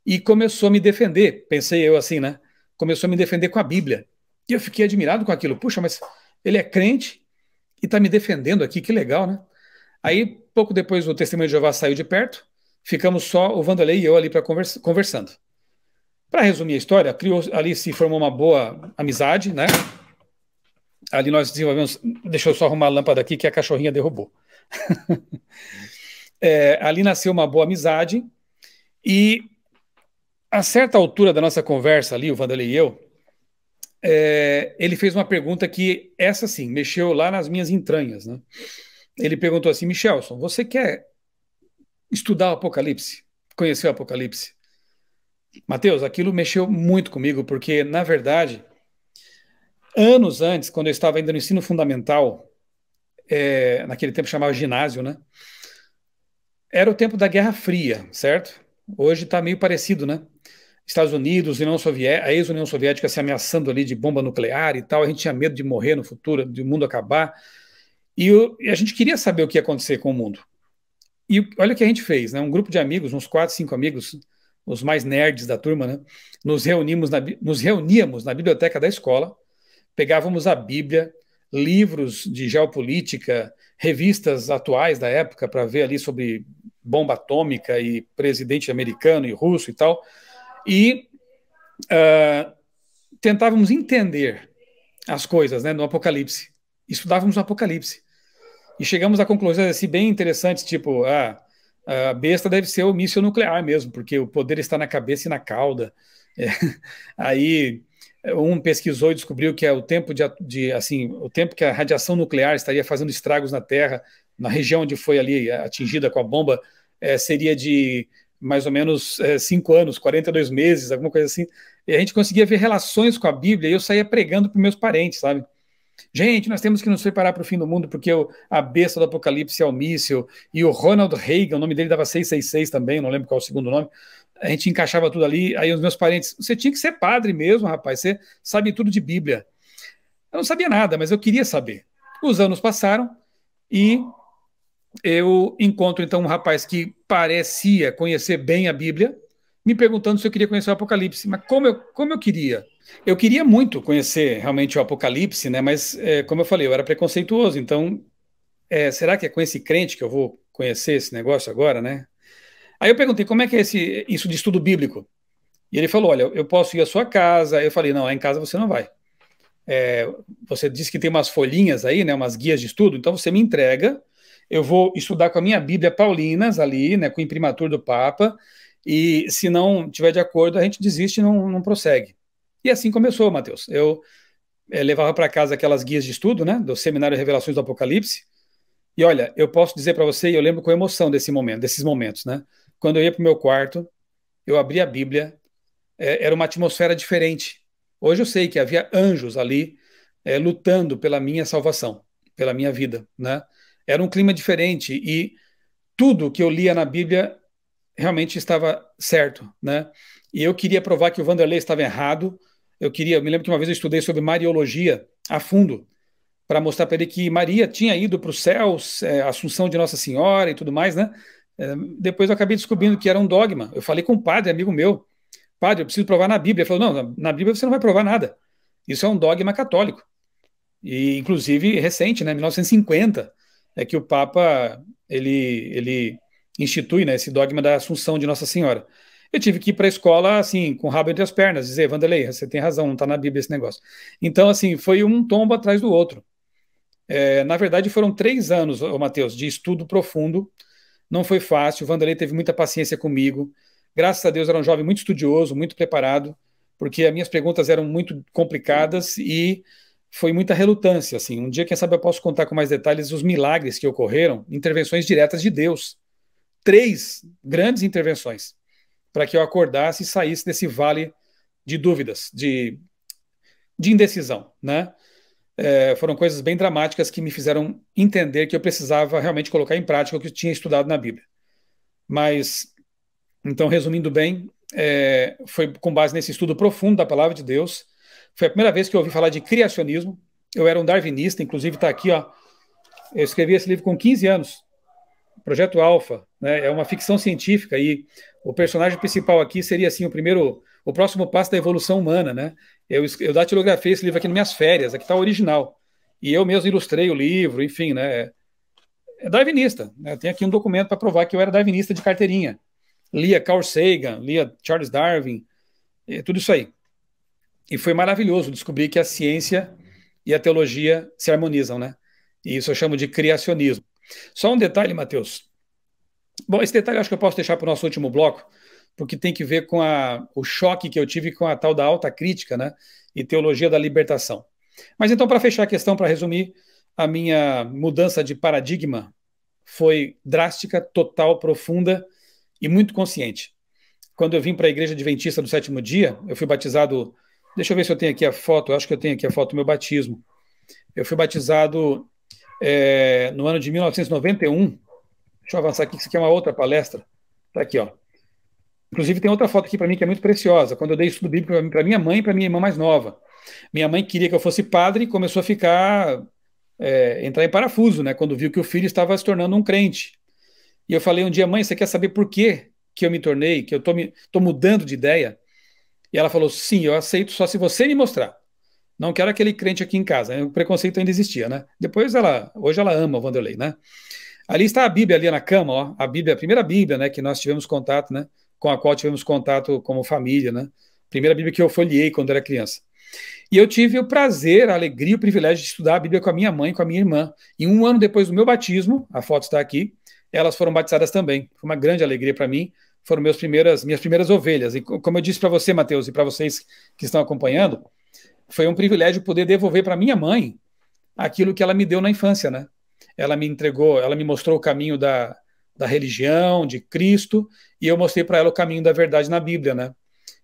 e começou a me defender, pensei eu assim, né? Começou a me defender com a Bíblia. E eu fiquei admirado com aquilo. Puxa, mas ele é crente e está me defendendo aqui, que legal, né? Aí, pouco depois, o Testemunho de Jeová saiu de perto, ficamos só o Vanderlei e eu ali para conversando. Para resumir a história, ali se formou uma boa amizade, né? Ali nós desenvolvemos. Deixa eu só arrumar a lâmpada aqui que a cachorrinha derrubou. Ali nasceu uma boa amizade e a certa altura da nossa conversa ali, o Vanderlei e eu, ele fez uma pergunta que essa sim mexeu lá nas minhas entranhas, né? Ele perguntou assim: Michelson, você quer estudar o Apocalipse? Conhecer o Apocalipse? Mateus, aquilo mexeu muito comigo, porque, na verdade, anos antes, quando eu estava ainda no ensino fundamental, naquele tempo chamava ginásio, né? Era o tempo da Guerra Fria, certo? Hoje está meio parecido, né? Estados Unidos, a ex-União Soviética se ameaçando ali de bomba nuclear e tal, a gente tinha medo de morrer no futuro, de o mundo acabar, e a gente queria saber o que ia acontecer com o mundo. E olha o que a gente fez, né? Um grupo de amigos, uns 4, 5 amigos, os mais nerds da turma, né? Nos reuníamos na biblioteca da escola, pegávamos a Bíblia, livros de geopolítica, revistas atuais da época para ver ali sobre bomba atômica e presidente americano e russo e tal, e tentávamos entender as coisas, né, no Apocalipse. Estudávamos o Apocalipse. E chegamos a conclusões assim, bem interessantes, tipo, a besta deve ser o míssil nuclear mesmo, porque o poder está na cabeça e na cauda. Aí um pesquisou e descobriu que é o tempo assim, o tempo que a radiação nuclear estaria fazendo estragos na Terra, na região onde foi ali atingida com a bomba, seria de mais ou menos 5 anos, 42 meses, alguma coisa assim. E a gente conseguia ver relações com a Bíblia e eu saía pregando para meus parentes, sabe? Gente, nós temos que nos preparar para o fim do mundo, porque a besta do Apocalipse é o míssil, e o Ronald Reagan, o nome dele dava 666 também, não lembro qual é o segundo nome. A gente encaixava tudo ali. Aí os meus parentes, você tinha que ser padre mesmo, rapaz, você sabe tudo de Bíblia. Eu não sabia nada, mas eu queria saber. Os anos passaram e eu encontro então um rapaz que parecia conhecer bem a Bíblia, me perguntando se eu queria conhecer o Apocalipse. Mas como eu queria? Eu queria muito conhecer realmente o Apocalipse, né? Mas, como eu falei, eu era preconceituoso. Então, será que é com esse crente que eu vou conhecer esse negócio agora, né? Aí eu perguntei, como é que é isso de estudo bíblico? E ele falou, olha, eu posso ir à sua casa. Eu falei, não, em casa você não vai. Você disse que tem umas folhinhas aí, né? Umas guias de estudo. Então, você me entrega. Eu vou estudar com a minha Bíblia Paulinas ali, né? Com o imprimatur do Papa. E se não tiver de acordo, a gente desiste e não prossegue. E assim começou, Mateus. Eu levava para casa aquelas guias de estudo, né, do Seminário Revelações do Apocalipse. E olha, eu posso dizer para você, e eu lembro com emoção desses momentos, né? Quando eu ia para o meu quarto, eu abria a Bíblia, era uma atmosfera diferente. Hoje eu sei que havia anjos ali lutando pela minha salvação, pela minha vida, né? Era um clima diferente e tudo que eu lia na Bíblia realmente estava certo, né? E eu queria provar que o Vanderlei estava errado. Eu me lembro que uma vez eu estudei sobre Mariologia a fundo, para mostrar para ele que Maria tinha ido para os céus, a Assunção de Nossa Senhora e tudo mais, né? Depois eu acabei descobrindo que era um dogma. Eu falei com um padre, amigo meu, padre, eu preciso provar na Bíblia. Ele falou, não, na Bíblia você não vai provar nada. Isso é um dogma católico. E, inclusive, recente, né, 1950, é que o Papa, ele institui, né, esse dogma da Assunção de Nossa Senhora. Eu tive que ir para a escola, assim, com o rabo entre as pernas, dizer, Vanderlei, você tem razão, não está na Bíblia esse negócio. Então, assim, foi um tombo atrás do outro. Na verdade, foram 3 anos, ô, Matheus, de estudo profundo. Não foi fácil, o Vanderlei teve muita paciência comigo. Graças a Deus, era um jovem muito estudioso, muito preparado, porque as minhas perguntas eram muito complicadas e foi muita relutância, assim. Um dia, quem sabe, eu posso contar com mais detalhes os milagres que ocorreram, intervenções diretas de Deus. 3 grandes intervenções para que eu acordasse e saísse desse vale de dúvidas, de indecisão, né? Foram coisas bem dramáticas que me fizeram entender que eu precisava realmente colocar em prática o que eu tinha estudado na Bíblia. Mas, então, resumindo bem, foi com base nesse estudo profundo da palavra de Deus. Foi a primeira vez que eu ouvi falar de criacionismo. Eu era um darwinista, inclusive está aqui, ó. Eu escrevi esse livro com 15 anos. Projeto Alpha, né? É uma ficção científica e o personagem principal aqui seria assim o próximo passo da evolução humana, né? Eu datilografei esse livro aqui nas minhas férias, aqui está o original. E eu mesmo ilustrei o livro, enfim, né? É darwinista, né? Tem aqui um documento para provar que eu era darwinista de carteirinha. Lia Carl Sagan, lia Charles Darwin, tudo isso aí. E foi maravilhoso descobrir que a ciência e a teologia se harmonizam, né? E isso eu chamo de criacionismo. Só um detalhe, Matheus. Bom, esse detalhe eu acho que eu posso deixar para o nosso último bloco, porque tem que ver com o choque que eu tive com a tal da alta crítica, né? E teologia da libertação. Mas então, para fechar a questão, para resumir, a minha mudança de paradigma foi drástica, total, profunda e muito consciente. Quando eu vim para a Igreja Adventista do Sétimo Dia, eu fui batizado. Deixa eu ver se eu tenho aqui a foto. Eu acho que eu tenho aqui a foto do meu batismo. Eu fui batizado no ano de 1991. Deixa eu avançar aqui, que isso aqui é uma outra palestra. Está aqui, ó. Inclusive, tem outra foto aqui para mim que é muito preciosa. Quando eu dei estudo bíblico para minha mãe e para minha irmã mais nova. Minha mãe queria que eu fosse padre e começou a entrar em parafuso, né? Quando viu que o filho estava se tornando um crente. E eu falei um dia, mãe, você quer saber por quê que eu me tornei, que eu tô mudando de ideia? E ela falou, sim, eu aceito só se você me mostrar. Não quero aquele crente aqui em casa. O preconceito ainda existia, né? Hoje ela ama o Vanderlei, né? Ali está a Bíblia ali na cama, ó, a Bíblia, a primeira Bíblia, né, que nós tivemos contato, né, com a qual tivemos contato como família, né? Primeira Bíblia que eu folheei quando era criança. E eu tive o prazer, a alegria, o privilégio de estudar a Bíblia com a minha mãe, com a minha irmã. E um ano depois do meu batismo, a foto está aqui, elas foram batizadas também. Foi uma grande alegria para mim. Foram minhas primeiras ovelhas. E como eu disse para você, Matheus, e para vocês que estão acompanhando, foi um privilégio poder devolver para minha mãe aquilo que ela me deu na infância, né? Ela me entregou, ela me mostrou o caminho da religião, de Cristo, e eu mostrei para ela o caminho da verdade na Bíblia, né?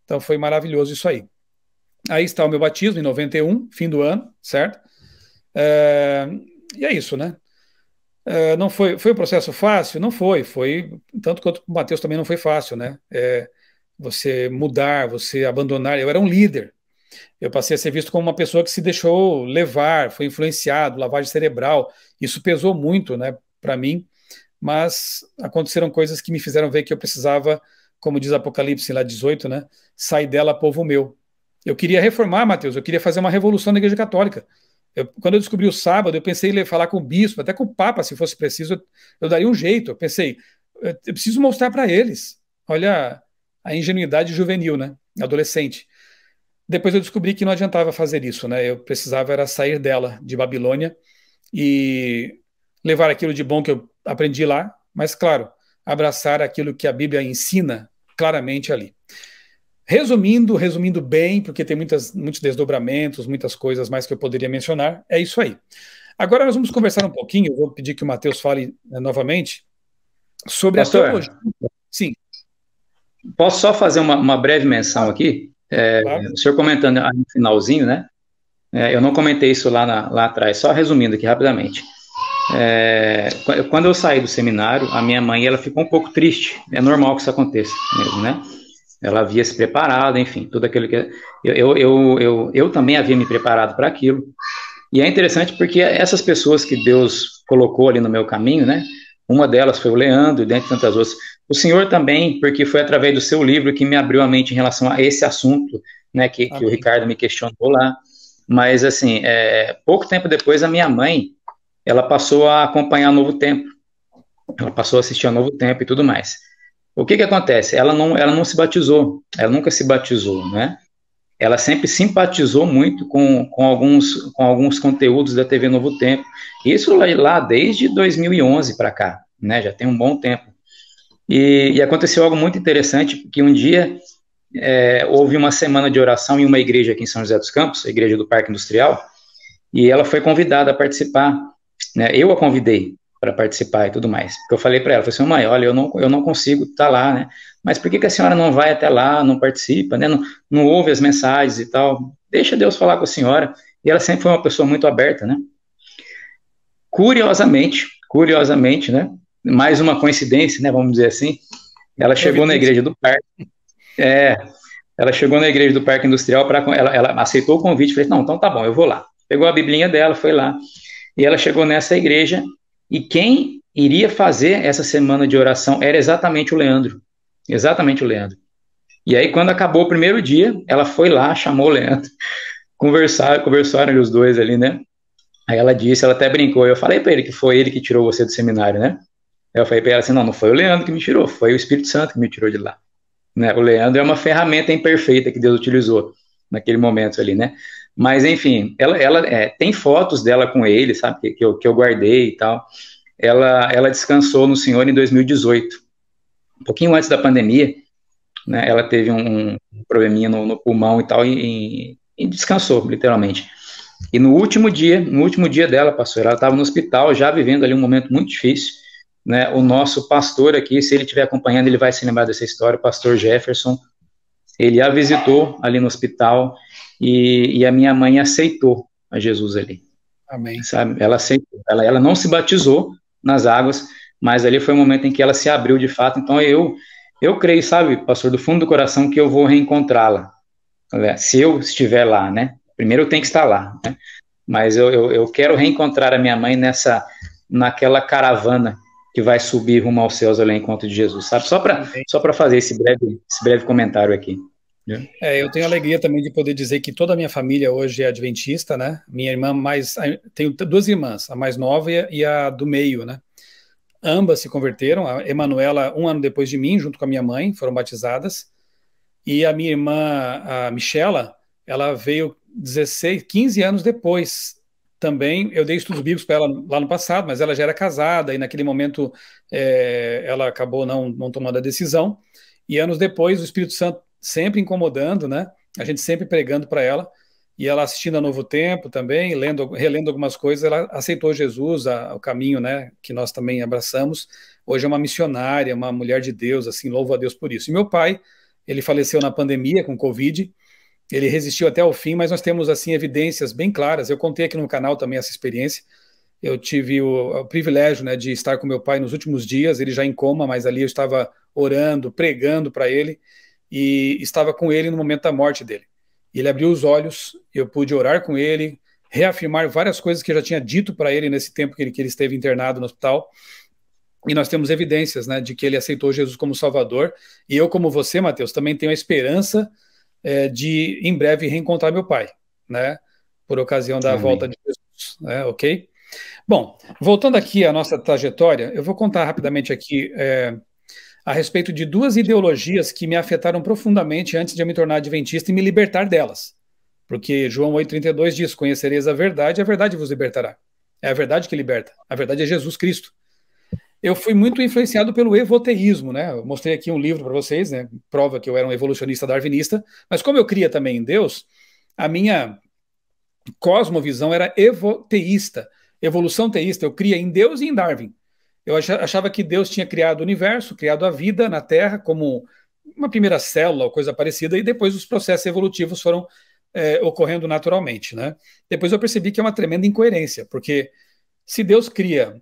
Então foi maravilhoso isso aí. Aí está o meu batismo em 91, fim do ano, certo? E é isso, né? Não foi um processo fácil? Não foi. Foi, tanto quanto o Matheus também não foi fácil, né? Você mudar, você abandonar. Eu era um líder. Eu passei a ser visto como uma pessoa que se deixou levar, foi influenciado, lavagem cerebral. Isso pesou muito, né, para mim. Mas aconteceram coisas que me fizeram ver que eu precisava, como diz Apocalipse lá 18, né? Sai dela, povo meu. Eu queria reformar, Matheus, eu queria fazer uma revolução na Igreja Católica. Quando eu descobri o sábado, eu pensei em falar com o bispo, até com o Papa, se fosse preciso, eu daria um jeito. Eu pensei, eu preciso mostrar para eles. Olha a ingenuidade juvenil, né? Adolescente. Depois eu descobri que não adiantava fazer isso, né? Eu precisava era sair dela, de Babilônia, e levar aquilo de bom que eu aprendi lá, mas, claro, abraçar aquilo que a Bíblia ensina claramente ali. Resumindo bem, porque tem muitos desdobramentos, muitas coisas mais que eu poderia mencionar, é isso aí. Agora nós vamos conversar um pouquinho, eu vou pedir que o Matheus fale novamente sobre Pastor, a teologia. Sim. Posso só fazer uma breve menção aqui? Claro. O senhor comentando aí no finalzinho, né? Eu não comentei isso lá atrás, só resumindo aqui rapidamente. Quando eu saí do seminário, a minha mãe ela ficou um pouco triste. É normal que isso aconteça mesmo, né? Ela havia se preparado, enfim, tudo aquilo que eu também havia me preparado para aquilo. E é interessante porque essas pessoas que Deus colocou ali no meu caminho, né? Uma delas foi o Leandro, e dentre tantas outras. O senhor também, porque foi através do seu livro que me abriu a mente em relação a esse assunto, né? Que o Ricardo me questionou lá. Mas, assim, pouco tempo depois, a minha mãe, ela passou a acompanhar Novo Tempo. Ela passou a assistir a Novo Tempo e tudo mais. O que acontece? Ela não se batizou, ela nunca se batizou, né? Ela sempre simpatizou muito com alguns conteúdos da TV Novo Tempo. Isso lá desde 2011 para cá, né? Já tem um bom tempo. E aconteceu algo muito interessante, porque um dia houve uma semana de oração em uma igreja aqui em São José dos Campos, a igreja do Parque Industrial, e ela foi convidada a participar, né? Eu a convidei para participar e tudo mais. Porque eu falei para ela, falei assim, mãe, olha, eu não consigo estar lá, né? Mas por que a senhora não vai até lá, não participa, né? Não ouve as mensagens e tal? Deixa Deus falar com a senhora. E ela sempre foi uma pessoa muito aberta, né? Curiosamente, né? Mais uma coincidência, né? Vamos dizer assim. Ela chegou na igreja do parque. Ela chegou na igreja do Parque Industrial, ela aceitou o convite, falei, não, então tá bom, eu vou lá. Pegou a biblinha dela, foi lá. E ela chegou nessa igreja, e quem iria fazer essa semana de oração era exatamente o Leandro. Exatamente o Leandro. E aí, quando acabou o primeiro dia, ela foi lá, chamou o Leandro, conversaram os dois ali, né? Aí ela disse, ela até brincou, eu falei para ele que foi ele que tirou você do seminário, né? Aí eu falei para ela assim, não, não foi o Leandro que me tirou, foi o Espírito Santo que me tirou de lá. Né? O Leandro é uma ferramenta imperfeita que Deus utilizou naquele momento ali, né? Mas, enfim, ela tem fotos dela com ele, sabe, que eu guardei e tal. Ela descansou no Senhor em 2018, um pouquinho antes da pandemia, né? Ela teve um probleminha no pulmão e tal, e descansou, literalmente. E no último dia dela, pastor, ela estava no hospital, já vivendo ali um momento muito difícil, né? O nosso pastor aqui, se ele estiver acompanhando, ele vai se lembrar dessa história, o pastor Jefferson, ele a visitou ali no hospital e a minha mãe aceitou a Jesus ali. Amém. Sabe? Ela aceitou. Ela não se batizou nas águas, mas ali foi o momento em que ela se abriu de fato. Então eu creio, sabe, pastor, do fundo do coração, que eu vou reencontrá-la. Se eu estiver lá, né? Primeiro eu tenho que estar lá, né? Mas eu quero reencontrar a minha mãe naquela caravana que vai subir rumo aos céus ao encontro de Jesus, sabe? Só para fazer esse breve comentário aqui. Eu tenho a alegria também de poder dizer que toda a minha família hoje é adventista, né? Minha irmã tenho duas irmãs, a mais nova e a do meio, né? Ambas se converteram, a Emanuela 1 ano depois de mim, junto com a minha mãe, foram batizadas, e a minha irmã, a Michela, ela veio 15 anos depois também. Eu dei estudos bíblicos para ela lá no passado, mas ela já era casada, e naquele momento ela acabou não tomando a decisão, e anos depois o Espírito Santo sempre incomodando, né? A gente sempre pregando para ela, e ela assistindo a Novo Tempo também, relendo algumas coisas, ela aceitou Jesus, o caminho, né, que nós também abraçamos. Hoje é uma missionária, uma mulher de Deus, assim, louvo a Deus por isso. E meu pai, ele faleceu na pandemia com Covid, ele resistiu até o fim, mas nós temos, assim, evidências bem claras. Eu contei aqui no canal também essa experiência. Eu tive o privilégio, né, de estar com meu pai nos últimos dias, ele já em coma, mas ali eu estava orando, pregando para ele, e estava com ele no momento da morte dele. Ele abriu os olhos, eu pude orar com ele, reafirmar várias coisas que eu já tinha dito para ele nesse tempo que ele esteve internado no hospital, e nós temos evidências, né, de que ele aceitou Jesus como Salvador, e eu, como você, Mateus, também tenho a esperança de, em breve, reencontrar meu pai, né, por ocasião da Amém. volta de Jesus, né, ok? Bom, voltando aqui à nossa trajetória, eu vou contar rapidamente aqui a respeito de duas ideologias que me afetaram profundamente antes de eu me tornar adventista e me libertar delas. Porque João 8,32 diz, conhecereis a verdade vos libertará. É a verdade que liberta, a verdade é Jesus Cristo. Eu fui muito influenciado pelo evoteísmo, né? Eu mostrei aqui um livro para vocês, né? Prova que eu era um evolucionista darwinista, mas como eu cria também em Deus, a minha cosmovisão era evoteísta, evolução teísta. Eu cria em Deus e em Darwin. Eu achava que Deus tinha criado o universo, criado a vida na Terra como uma primeira célula ou coisa parecida, e depois os processos evolutivos foram ocorrendo naturalmente, né? Depois eu percebi que é uma tremenda incoerência, porque se Deus cria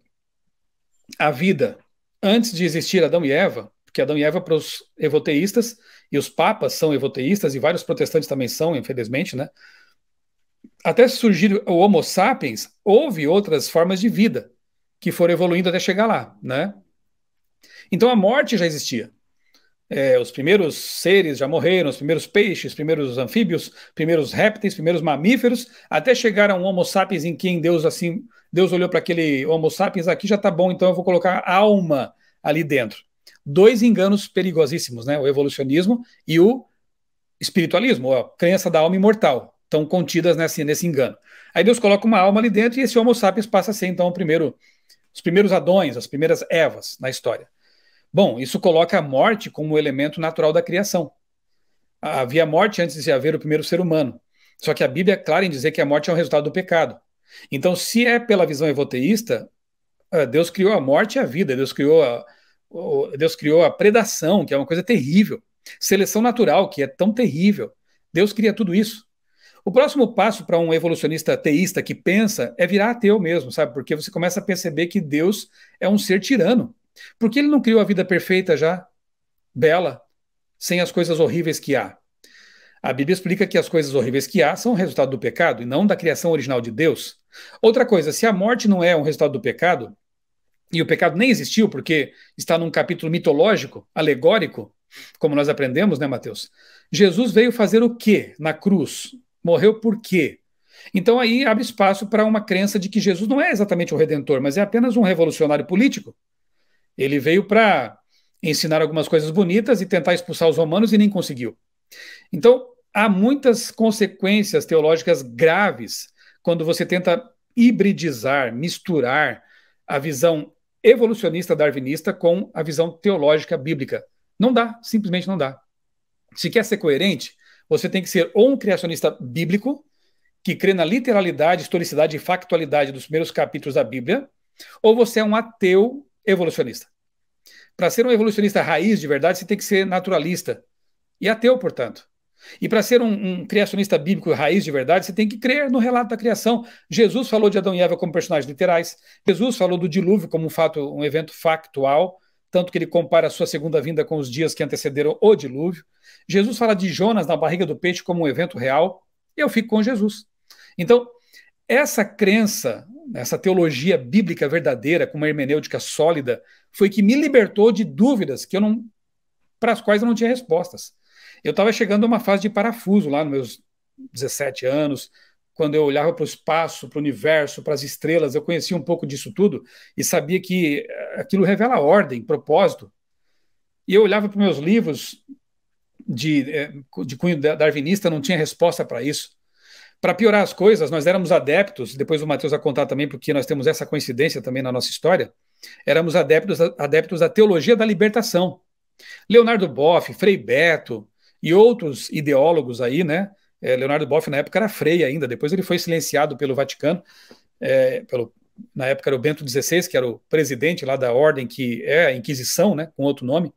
a vida antes de existir Adão e Eva, porque Adão e Eva para os evoteístas, e os papas são evoteístas, e vários protestantes também são, infelizmente, né? Até surgir o Homo sapiens, houve outras formas de vida que foram evoluindo até chegar lá, né? Então a morte já existia. Os primeiros seres já morreram, os primeiros peixes, primeiros anfíbios, primeiros répteis, primeiros mamíferos, até chegar a um Homo sapiens em quem Deus olhou para aquele Homo sapiens, aqui já está bom, então eu vou colocar alma ali dentro. Dois enganos perigosíssimos, né? O evolucionismo e o espiritualismo, a crença da alma imortal, estão contidas nesse engano. Aí Deus coloca uma alma ali dentro e esse Homo sapiens passa a ser então os primeiros Adões, as primeiras Evas na história. Bom, isso coloca a morte como um elemento natural da criação. Havia morte antes de haver o primeiro ser humano. Só que a Bíblia é clara em dizer que a morte é um resultado do pecado. Então, se é pela visão evoteísta, Deus criou a morte e a vida, Deus criou a predação, que é uma coisa terrível. Seleção natural, que é tão terrível. Deus cria tudo isso. O próximo passo para um evolucionista teísta que pensa é virar ateu mesmo, sabe? Porque você começa a perceber que Deus é um ser tirano. Por que ele não criou a vida perfeita já, bela, sem as coisas horríveis que há? A Bíblia explica que as coisas horríveis que há são o resultado do pecado e não da criação original de Deus. Outra coisa, se a morte não é um resultado do pecado, e o pecado nem existiu, porque está num capítulo mitológico, alegórico, como nós aprendemos, né, Mateus? Jesus veio fazer o quê na cruz? Morreu por quê? Então aí abre espaço para uma crença de que Jesus não é exatamente o Redentor, mas é apenas um revolucionário político. Ele veio para ensinar algumas coisas bonitas e tentar expulsar os romanos e nem conseguiu. Então, há muitas consequências teológicas graves quando você tenta hibridizar, misturar a visão evolucionista darwinista com a visão teológica bíblica. Não dá, simplesmente não dá. Se quer ser coerente, você tem que ser ou um criacionista bíblico, que crê na literalidade, historicidade e factualidade dos primeiros capítulos da Bíblia, ou você é um ateu evolucionista. Para ser um evolucionista raiz de verdade, você tem que ser naturalista e ateu, portanto. E para ser um criacionista bíblico raiz de verdade, você tem que crer no relato da criação. Jesus falou de Adão e Eva como personagens literais. Jesus falou do dilúvio como um fato, um evento factual, tanto que ele compara a sua segunda vinda com os dias que antecederam o dilúvio. Jesus fala de Jonas na barriga do peixe como um evento real. E eu fico com Jesus. Então, essa crença, essa teologia bíblica verdadeira, com uma hermenêutica sólida, foi que me libertou de dúvidas que eu não, para as quais eu não tinha respostas. Eu estava chegando a uma fase de parafuso lá nos meus 17 anos, quando eu olhava para o espaço, para o universo, para as estrelas, eu conhecia um pouco disso tudo e sabia que aquilo revela ordem, propósito. E eu olhava para os meus livros de cunho darwinista, não tinha resposta para isso. Para piorar as coisas, nós éramos adeptos, depois o Mateus vai contar também, porque nós temos essa coincidência também na nossa história, éramos adeptos da teologia da libertação. Leonardo Boff, Frei Beto e outros ideólogos aí, né? Leonardo Boff na época era Frei ainda, depois ele foi silenciado pelo Vaticano, na época era o Bento XVI, que era o presidente lá da ordem que é a Inquisição, né? Com outro nome.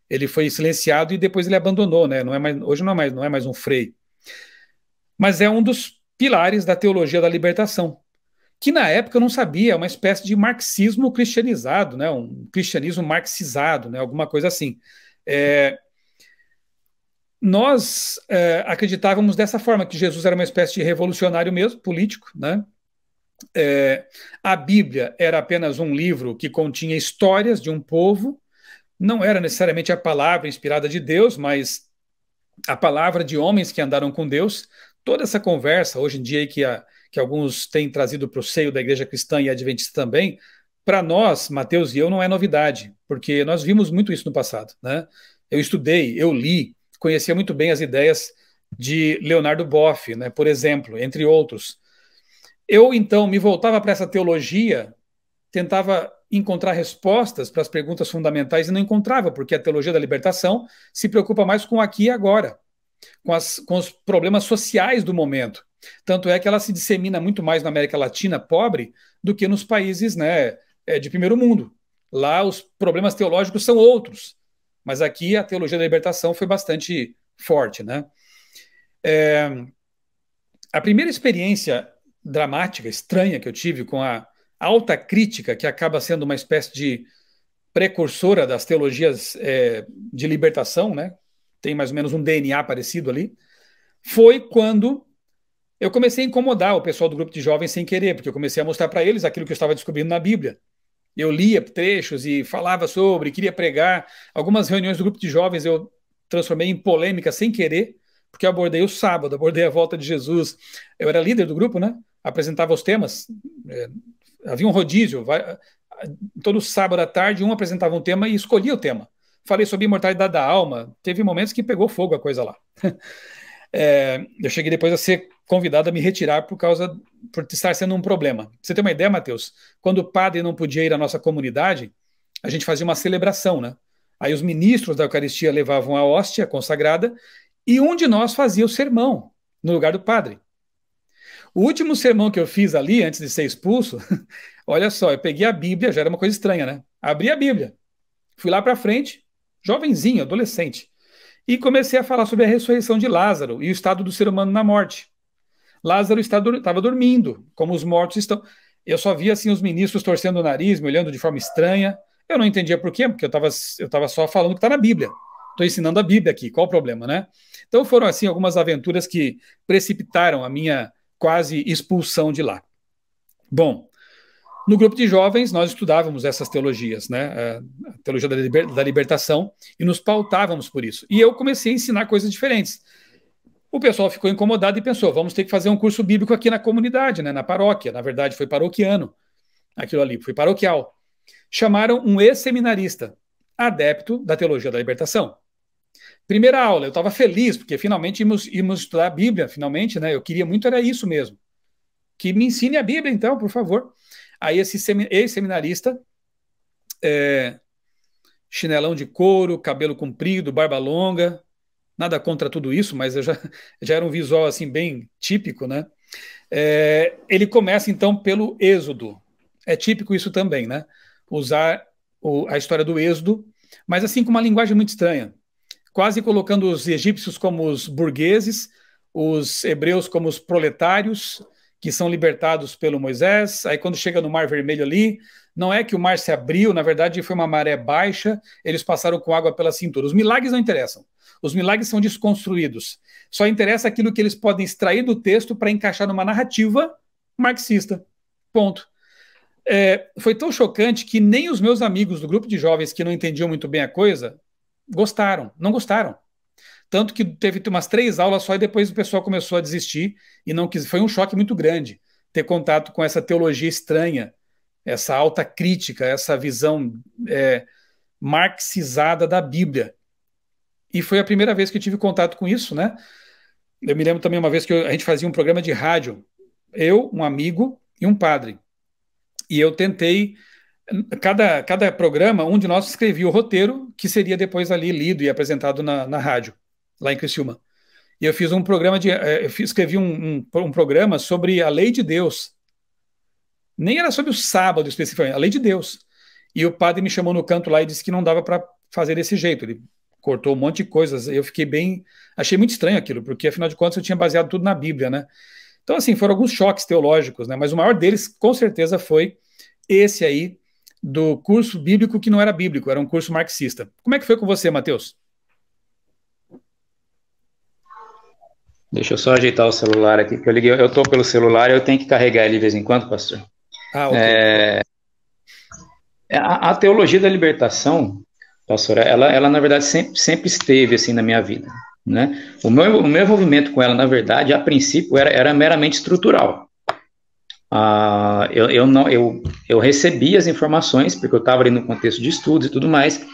Ele foi silenciado e depois ele abandonou, né? Hoje não é mais um Frei. Mas é um dos pilares da teologia da libertação, que na época eu não sabia, é uma espécie de marxismo cristianizado, né? Um cristianismo marxizado, né? Alguma coisa assim. Nós acreditávamos dessa forma, que Jesus era uma espécie de revolucionário mesmo, político, né? A Bíblia era apenas um livro que continha histórias de um povo, não era necessariamente a palavra inspirada de Deus, mas a palavra de homens que andaram com Deus. Toda essa conversa, hoje em dia, aí que alguns têm trazido para o seio da igreja cristã e adventista também, para nós, Mateus e eu, não é novidade, porque nós vimos muito isso no passado, né? Eu estudei, eu li, conhecia muito bem as ideias de Leonardo Boff, né, por exemplo, entre outros. Eu, então, me voltava para essa teologia, tentava encontrar respostas para as perguntas fundamentais e não encontrava, porque a teologia da libertação se preocupa mais com o aqui e agora, com os problemas sociais do momento. Tanto é que ela se dissemina muito mais na América Latina pobre do que nos países, né, de primeiro mundo. Lá os problemas teológicos são outros, mas aqui a teologia da libertação foi bastante forte, né? A primeira experiência dramática, estranha que eu tive com a alta crítica, que acaba sendo uma espécie de precursora das teologias de libertação, né? Tem mais ou menos um DNA parecido ali, foi quando eu comecei a incomodar o pessoal do grupo de jovens sem querer, porque eu comecei a mostrar para eles aquilo que eu estava descobrindo na Bíblia. Eu lia trechos e falava sobre, queria pregar. Algumas reuniões do grupo de jovens eu transformei em polêmica sem querer, porque eu abordei o sábado, abordei a volta de Jesus. Eu era líder do grupo, né? Apresentava os temas. Havia um rodízio. Todo sábado à tarde, um apresentava um tema e escolhia o tema. Falei sobre a imortalidade da alma. Teve momentos que pegou fogo a coisa lá. Eu cheguei depois a ser convidado a me retirar por estar sendo um problema. Você tem uma ideia, Mateus? Quando o padre não podia ir à nossa comunidade, a gente fazia uma celebração, né? Aí os ministros da Eucaristia levavam a hóstia consagrada e um de nós fazia o sermão no lugar do padre. O último sermão que eu fiz ali, antes de ser expulso, olha só, eu peguei a Bíblia, já era uma coisa estranha, né? Abri a Bíblia, fui lá para frente, jovenzinho, adolescente, e comecei a falar sobre a ressurreição de Lázaro e o estado do ser humano na morte. Lázaro estava dormindo, como os mortos estão. Eu só via assim os ministros torcendo o nariz, me olhando de forma estranha. Eu não entendia por quê, porque eu estava só falando o que está na Bíblia. Estou ensinando a Bíblia aqui, qual o problema, né? Então foram assim algumas aventuras que precipitaram a minha quase expulsão de lá. Bom, No grupo de jovens, nós estudávamos essas teologias, né? A teologia da libertação, e nos pautávamos por isso. E eu comecei a ensinar coisas diferentes. O pessoal ficou incomodado e pensou, vamos ter que fazer um curso bíblico aqui na comunidade, né? Na paróquia. Na verdade, foi paroquiano, aquilo ali, foi paroquial. Chamaram um ex-seminarista, adepto da teologia da libertação. Primeira aula, eu estava feliz, porque finalmente íamos estudar a Bíblia, finalmente, né? Eu queria muito, era isso mesmo. Que me ensine a Bíblia, então, por favor. Aí esse ex-seminarista, chinelão de couro, cabelo comprido, barba longa, nada contra tudo isso, mas eu já era um visual assim bem típico, né? Ele começa então pelo Êxodo. É típico isso também, né? Usar a história do Êxodo, mas assim com uma linguagem muito estranha, quase colocando os egípcios como os burgueses, os hebreus como os proletários, que são libertados pelo Moisés. Aí quando chega no Mar Vermelho ali, não é que o mar se abriu, na verdade foi uma maré baixa, eles passaram com água pela cintura. Os milagres não interessam. Os milagres são desconstruídos. Só interessa aquilo que eles podem extrair do texto para encaixar numa narrativa marxista. Ponto. Foi tão chocante que nem os meus amigos do grupo de jovens que não entendiam muito bem a coisa não gostaram. Tanto que teve umas 3 aulas só e depois o pessoal começou a desistir e não quis. Foi um choque muito grande ter contato com essa teologia estranha, essa alta crítica, essa visão marxizada da Bíblia. E foi a primeira vez que eu tive contato com isso, né? Eu me lembro também uma vez que a gente fazia um programa de rádio, eu, um amigo e um padre. E eu tentei, cada programa, um de nós escrevia o roteiro que seria depois ali lido e apresentado na rádio, lá em Criciúma. E eu fiz um programa escrevi um programa sobre a lei de Deus. Nem era sobre o sábado especificamente, a lei de Deus. E o padre me chamou no canto lá e disse que não dava para fazer desse jeito. Ele cortou um monte de coisas. Eu achei muito estranho aquilo, porque afinal de contas eu tinha baseado tudo na Bíblia, né? Então, assim, foram alguns choques teológicos, né? Mas o maior deles, com certeza, foi esse aí do curso bíblico que não era bíblico, era um curso marxista. Como é que foi com você, Matheus? Deixa eu só ajeitar o celular aqui, que eu estou pelo celular e eu tenho que carregar ele de vez em quando, pastor. Ok. A teologia da libertação, pastor, ela na verdade sempre esteve assim na minha vida, né? O meu envolvimento com ela, na verdade, a princípio era meramente estrutural. Eu recebi as informações, porque eu estava ali no contexto de estudos e tudo mais,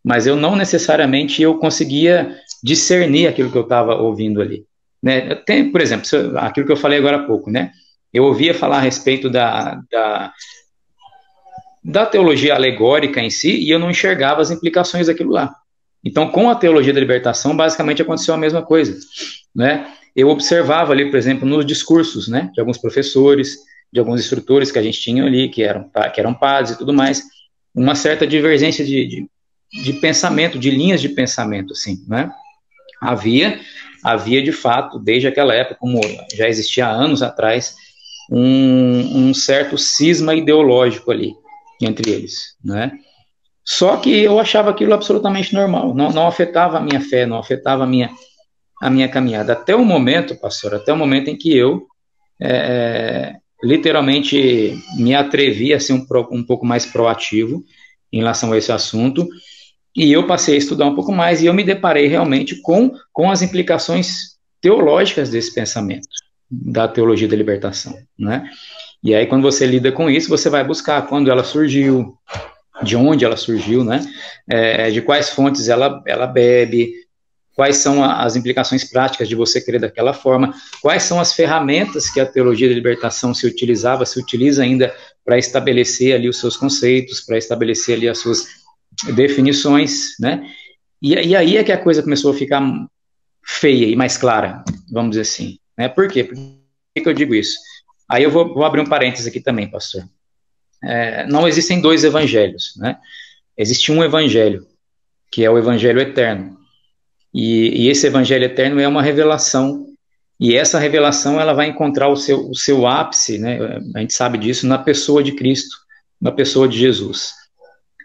mas eu não necessariamente conseguia discernir aquilo que eu estava ouvindo ali. Né? Por exemplo, aquilo que eu falei agora há pouco, né? Eu ouvia falar a respeito da teologia alegórica em si e eu não enxergava as implicações daquilo lá. Então, com a teologia da libertação, basicamente aconteceu a mesma coisa, né? Eu observava ali, por exemplo, nos discursos, né, de alguns professores, de alguns instrutores que a gente tinha ali, que eram padres e tudo mais, uma certa divergência de pensamento, de linhas de pensamento, assim, né? Havia de fato, desde aquela época, como já existia há anos atrás, um certo cisma ideológico ali entre eles, né? Só que eu achava aquilo absolutamente normal, não afetava a minha fé, não afetava a minha caminhada, até o momento, pastor, até o momento em que eu literalmente me atrevi a ser um pouco mais proativo em relação a esse assunto, e eu passei a estudar um pouco mais, e eu me deparei realmente com as implicações teológicas desse pensamento, da teologia da libertação, né? E aí, quando você lida com isso, você vai buscar quando ela surgiu, de onde ela surgiu, né? De quais fontes ela bebe, quais são as implicações práticas de você crer daquela forma, quais são as ferramentas que a teologia da libertação se utiliza ainda para estabelecer ali os seus conceitos, para estabelecer ali as suas definições, né? E aí é que a coisa começou a ficar feia e mais clara, vamos dizer assim, né? Por quê? Por que eu digo isso? Aí eu vou abrir um parênteses aqui também, pastor. Não existem 2 evangelhos, né? Existe um evangelho, que é o evangelho eterno. E esse evangelho eterno é uma revelação, e essa revelação ela vai encontrar o seu ápice, né? A gente sabe disso, na pessoa de Cristo, na pessoa de Jesus.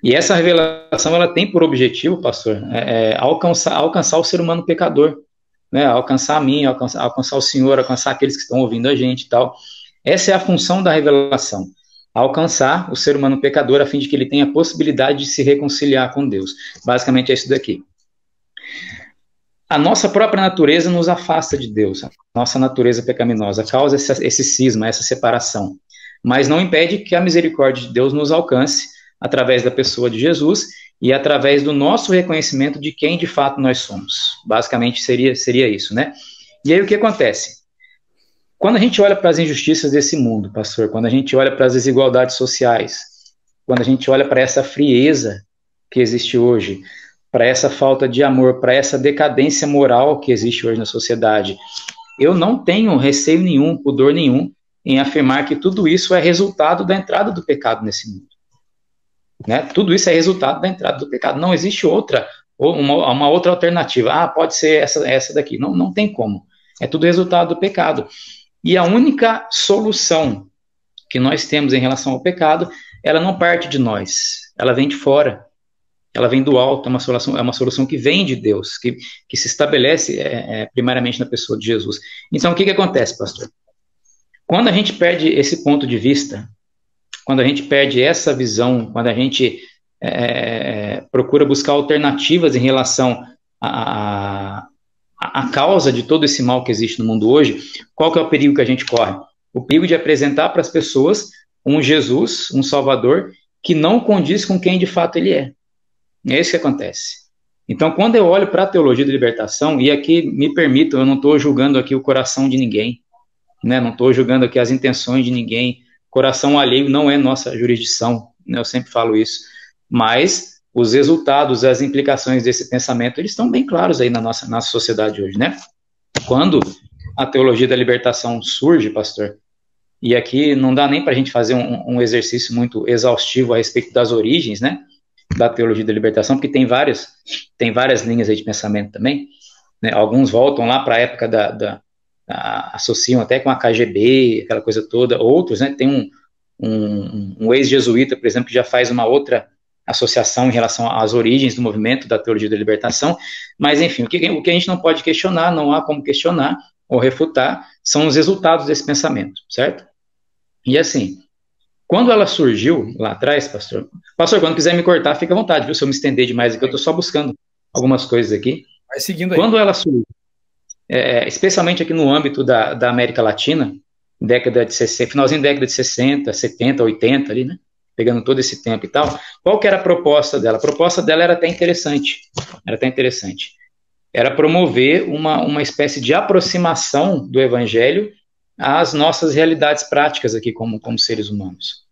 E essa revelação ela tem por objetivo, pastor, alcançar o ser humano pecador, né? Alcançar a mim, alcançar o Senhor, alcançar aqueles que estão ouvindo a gente e tal. Essa é a função da revelação. alcançar o ser humano pecador a fim de que ele tenha a possibilidade de se reconciliar com Deus. Basicamente é isso daqui. A nossa própria natureza nos afasta de Deus, a nossa natureza pecaminosa causa esse cisma, essa separação, mas não impede que a misericórdia de Deus nos alcance através da pessoa de Jesus e através do nosso reconhecimento de quem de fato nós somos. Basicamente seria isso, né? E aí o que acontece? Quando a gente olha para as injustiças desse mundo, pastor, quando a gente olha para as desigualdades sociais, quando a gente olha para essa frieza que existe hoje, para essa falta de amor, para essa decadência moral que existe hoje na sociedade, eu não tenho receio nenhum, pudor nenhum, em afirmar que tudo isso é resultado da entrada do pecado nesse mundo. Né? Tudo isso é resultado da entrada do pecado. Não existe uma outra alternativa. Ah, pode ser essa daqui. Não tem como. É tudo resultado do pecado. E a única solução que nós temos em relação ao pecado, ela não parte de nós. Ela vem de fora. Ela vem do alto. É uma solução que vem de Deus, que se estabelece primariamente na pessoa de Jesus. Então, o que acontece, pastor? Quando a gente perde esse ponto de vista, quando a gente perde essa visão, quando a gente procura buscar alternativas em relação à causa de todo esse mal que existe no mundo hoje, qual que é o perigo que a gente corre? O perigo de apresentar para as pessoas um Jesus, um Salvador, que não condiz com quem de fato ele é. É isso que acontece. Então, quando eu olho para a teologia da libertação, e aqui me permitam, eu não estou julgando aqui o coração de ninguém, né? Não estou julgando aqui as intenções de ninguém, coração alheio não é nossa jurisdição, né? Eu sempre falo isso, mas os resultados, as implicações desse pensamento, eles estão bem claros aí na nossa sociedade hoje, né? Quando a teologia da libertação surge, pastor, e aqui não dá nem para a gente fazer um exercício muito exaustivo a respeito das origens, né, da teologia da libertação, porque tem várias linhas aí de pensamento também, né? Alguns voltam lá para a época associam até com a KGB, aquela coisa toda. Outros, né, tem um ex-jesuíta, por exemplo, que já faz uma outra associação em relação às origens do movimento da teologia da libertação. Mas, enfim, o que a gente não pode questionar, não há como questionar ou refutar, são os resultados desse pensamento, certo? E assim, quando ela surgiu lá atrás, pastor, quando quiser me cortar, fica à vontade, viu? Se eu me estender demais aqui, eu estou só buscando algumas coisas aqui. Vai seguindo aí. Quando ela surgiu, especialmente aqui no âmbito da América Latina, finalzinho da década de 60, 70, 80 ali, né? Pegando todo esse tempo e tal, qual que era a proposta dela? A proposta dela era até interessante. Era promover uma espécie de aproximação do evangelho às nossas realidades práticas aqui como seres humanos.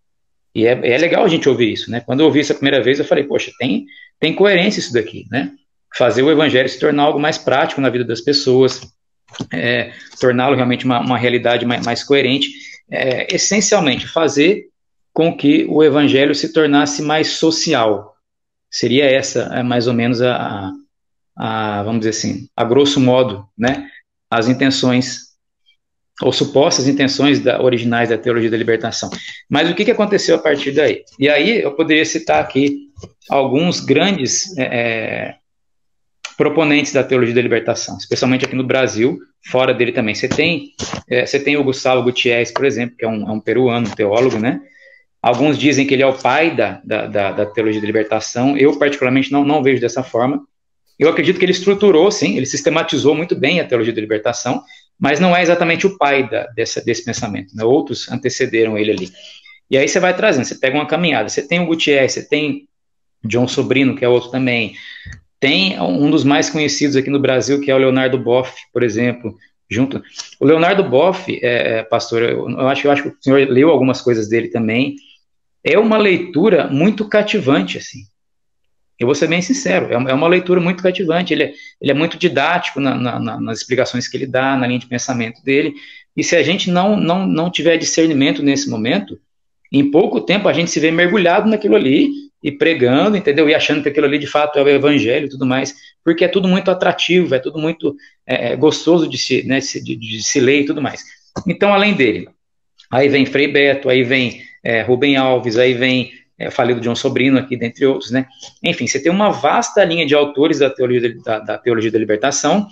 E é legal a gente ouvir isso, né? Quando eu ouvi isso a primeira vez, eu falei, poxa, tem coerência isso daqui, né? Fazer o evangelho se tornar algo mais prático na vida das pessoas, torná-lo realmente uma realidade mais coerente, essencialmente fazer com que o evangelho se tornasse mais social. Seria essa, mais ou menos, vamos dizer assim, a grosso modo, né, as intenções, ou supostas intenções originais da teologia da libertação. Mas o que aconteceu a partir daí? E aí eu poderia citar aqui alguns grandes proponentes da teologia da libertação, especialmente aqui no Brasil, fora dele também. Você tem o Gustavo Gutiérrez, por exemplo, que é um peruano, um teólogo, né? Alguns dizem que ele é o pai da teologia da libertação. Eu, particularmente, não vejo dessa forma. Eu acredito que ele estruturou, sim, ele sistematizou muito bem a teologia da libertação, mas não é exatamente o pai desse pensamento, né? Outros antecederam ele ali. E aí você vai trazendo, você pega uma caminhada, você tem o Gutiérrez, você tem John Sobrino, que é outro também. Tem um dos mais conhecidos aqui no Brasil, que é o Leonardo Boff, por exemplo. O Leonardo Boff, pastor, eu acho que o senhor leu algumas coisas dele também. É uma leitura muito cativante, assim. Eu vou ser bem sincero, é uma leitura muito cativante. Ele é muito didático nas explicações que ele dá, na linha de pensamento dele. E se a gente não tiver discernimento nesse momento, em pouco tempo a gente se vê mergulhado naquilo ali e pregando, entendeu? E achando que aquilo ali de fato é o evangelho e tudo mais, porque é tudo muito atrativo, é tudo muito gostoso de se ler e tudo mais. Então, além dele, aí vem Frei Beto, aí vem Rubem Alves, aí vem, falei do John Sobrino aqui, dentre outros, né? Enfim, você tem uma vasta linha de autores da teologia da libertação,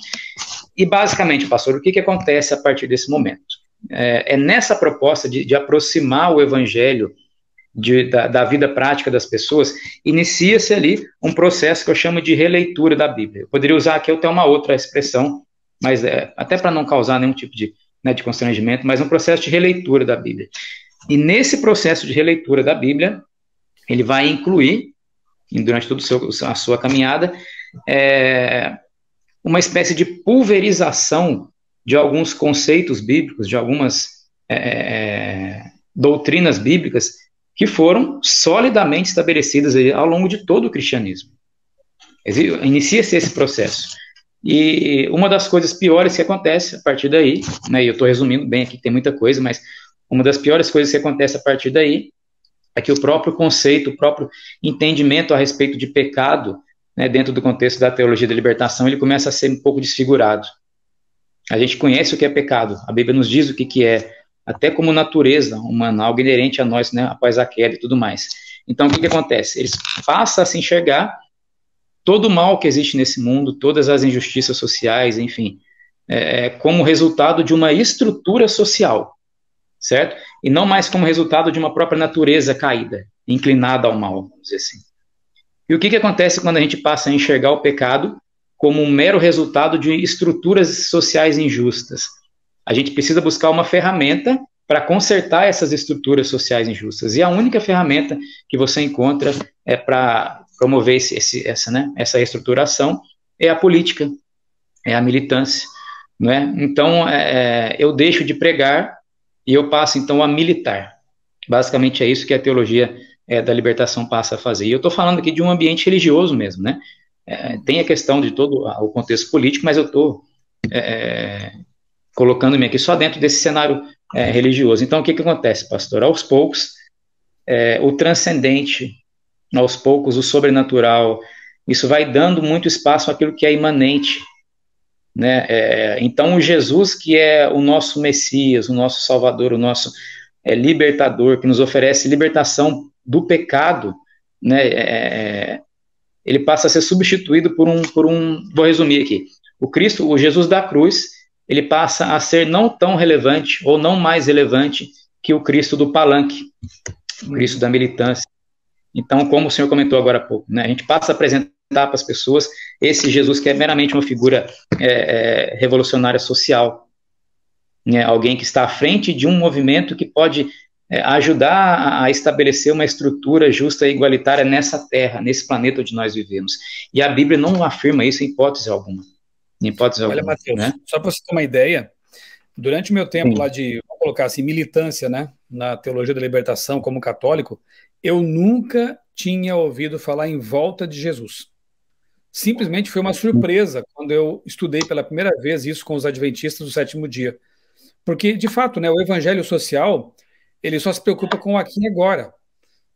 e basicamente, pastor, o que acontece a partir desse momento? É nessa proposta de aproximar o evangelho da vida prática das pessoas, inicia-se ali um processo que eu chamo de releitura da Bíblia. Eu poderia usar aqui até uma outra expressão, mas até para não causar nenhum tipo de constrangimento, mas um processo de releitura da Bíblia. E nesse processo de releitura da Bíblia, ele vai incluir, durante toda a sua caminhada, uma espécie de pulverização de alguns conceitos bíblicos, de algumas doutrinas bíblicas que foram solidamente estabelecidas ao longo de todo o cristianismo. Inicia-se esse processo. E uma das coisas piores que acontece a partir daí, né, e eu estou resumindo bem aqui, tem muita coisa, mas uma das piores coisas que acontece a partir daí é que o próprio conceito, o próprio entendimento a respeito de pecado, né, dentro do contexto da teologia da libertação, ele começa a ser um pouco desfigurado. A gente conhece o que é pecado, a Bíblia nos diz o que é, até como natureza humana, algo inerente a nós, né, após a queda e tudo mais. Então, o que acontece? Eles passam a se enxergar todo o mal que existe nesse mundo, todas as injustiças sociais, enfim, como resultado de uma estrutura social, certo? E não mais como resultado de uma própria natureza caída, inclinada ao mal, vamos dizer assim. E o que acontece quando a gente passa a enxergar o pecado como um mero resultado de estruturas sociais injustas? A gente precisa buscar uma ferramenta para consertar essas estruturas sociais injustas. E a única ferramenta que você encontra para promover essa reestruturação é a política, é a militância. Não é? Então, eu deixo de pregar e eu passo, então, a militar. Basicamente é isso que a teologia da libertação passa a fazer. E eu estou falando aqui de um ambiente religioso mesmo, né? Tem a questão de todo o contexto político, mas eu estou colocando-me aqui só dentro desse cenário religioso. Então, o que acontece, pastor? Aos poucos, o transcendente, aos poucos, o sobrenatural, isso vai dando muito espaço àquilo que é imanente, né? Então, o Jesus, que é o nosso Messias, o nosso Salvador, o nosso libertador, que nos oferece libertação do pecado, né? Ele passa a ser substituído por um, vou resumir aqui, o Jesus da cruz, ele passa a ser não tão relevante, ou não mais relevante, que o Cristo do palanque, o Cristo da militância. Então, como o senhor comentou agora há pouco, né, a gente passa a apresentar para as pessoas esse Jesus que é meramente uma figura revolucionária social, né, alguém que está à frente de um movimento que pode ajudar a estabelecer uma estrutura justa e igualitária nessa terra, nesse planeta onde nós vivemos. E a Bíblia não afirma isso em hipótese alguma. Em hipótese Olha, alguma, Mateus, né? só para você ter uma ideia, durante o meu tempo lá de, vamos colocar assim, militância, né, na teologia da libertação como católico, eu nunca tinha ouvido falar em volta de Jesus. Simplesmente foi uma surpresa quando eu estudei pela primeira vez isso com os adventistas do sétimo dia. Porque, de fato, né, o evangelho social, ele só se preocupa com o aqui e agora.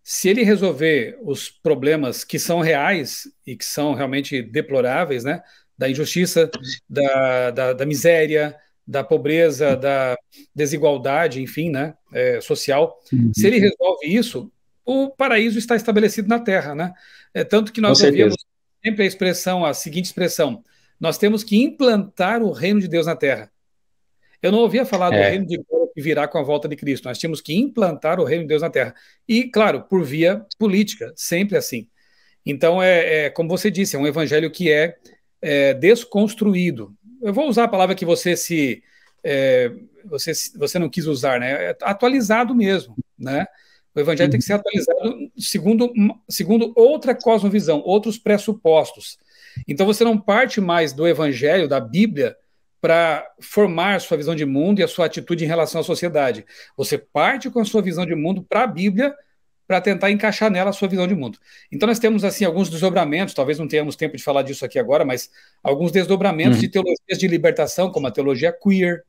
Se ele resolver os problemas que são reais e que são realmente deploráveis, né, da injustiça, da miséria, da pobreza, da desigualdade, enfim, né, social, se ele resolve isso, o paraíso está estabelecido na Terra, né? Tanto que nós ouvíamos sempre a seguinte expressão: nós temos que implantar o reino de Deus na Terra. Eu não ouvia falar do reino de Deus que virá com a volta de Cristo. Nós tínhamos que implantar o reino de Deus na Terra. E, claro, por via política, sempre assim. Então, como você disse, é um evangelho que é desconstruído. Eu vou usar a palavra que você não quis usar, né? É atualizado mesmo, né? O evangelho tem que ser atualizado segundo outra cosmovisão, outros pressupostos. Então você não parte mais do evangelho, da Bíblia, para formar sua visão de mundo e a sua atitude em relação à sociedade. Você parte com a sua visão de mundo para a Bíblia para tentar encaixar nela a sua visão de mundo. Então nós temos assim alguns desdobramentos, talvez não tenhamos tempo de falar disso aqui agora, mas alguns desdobramentos de teologias de libertação, como a teologia queer,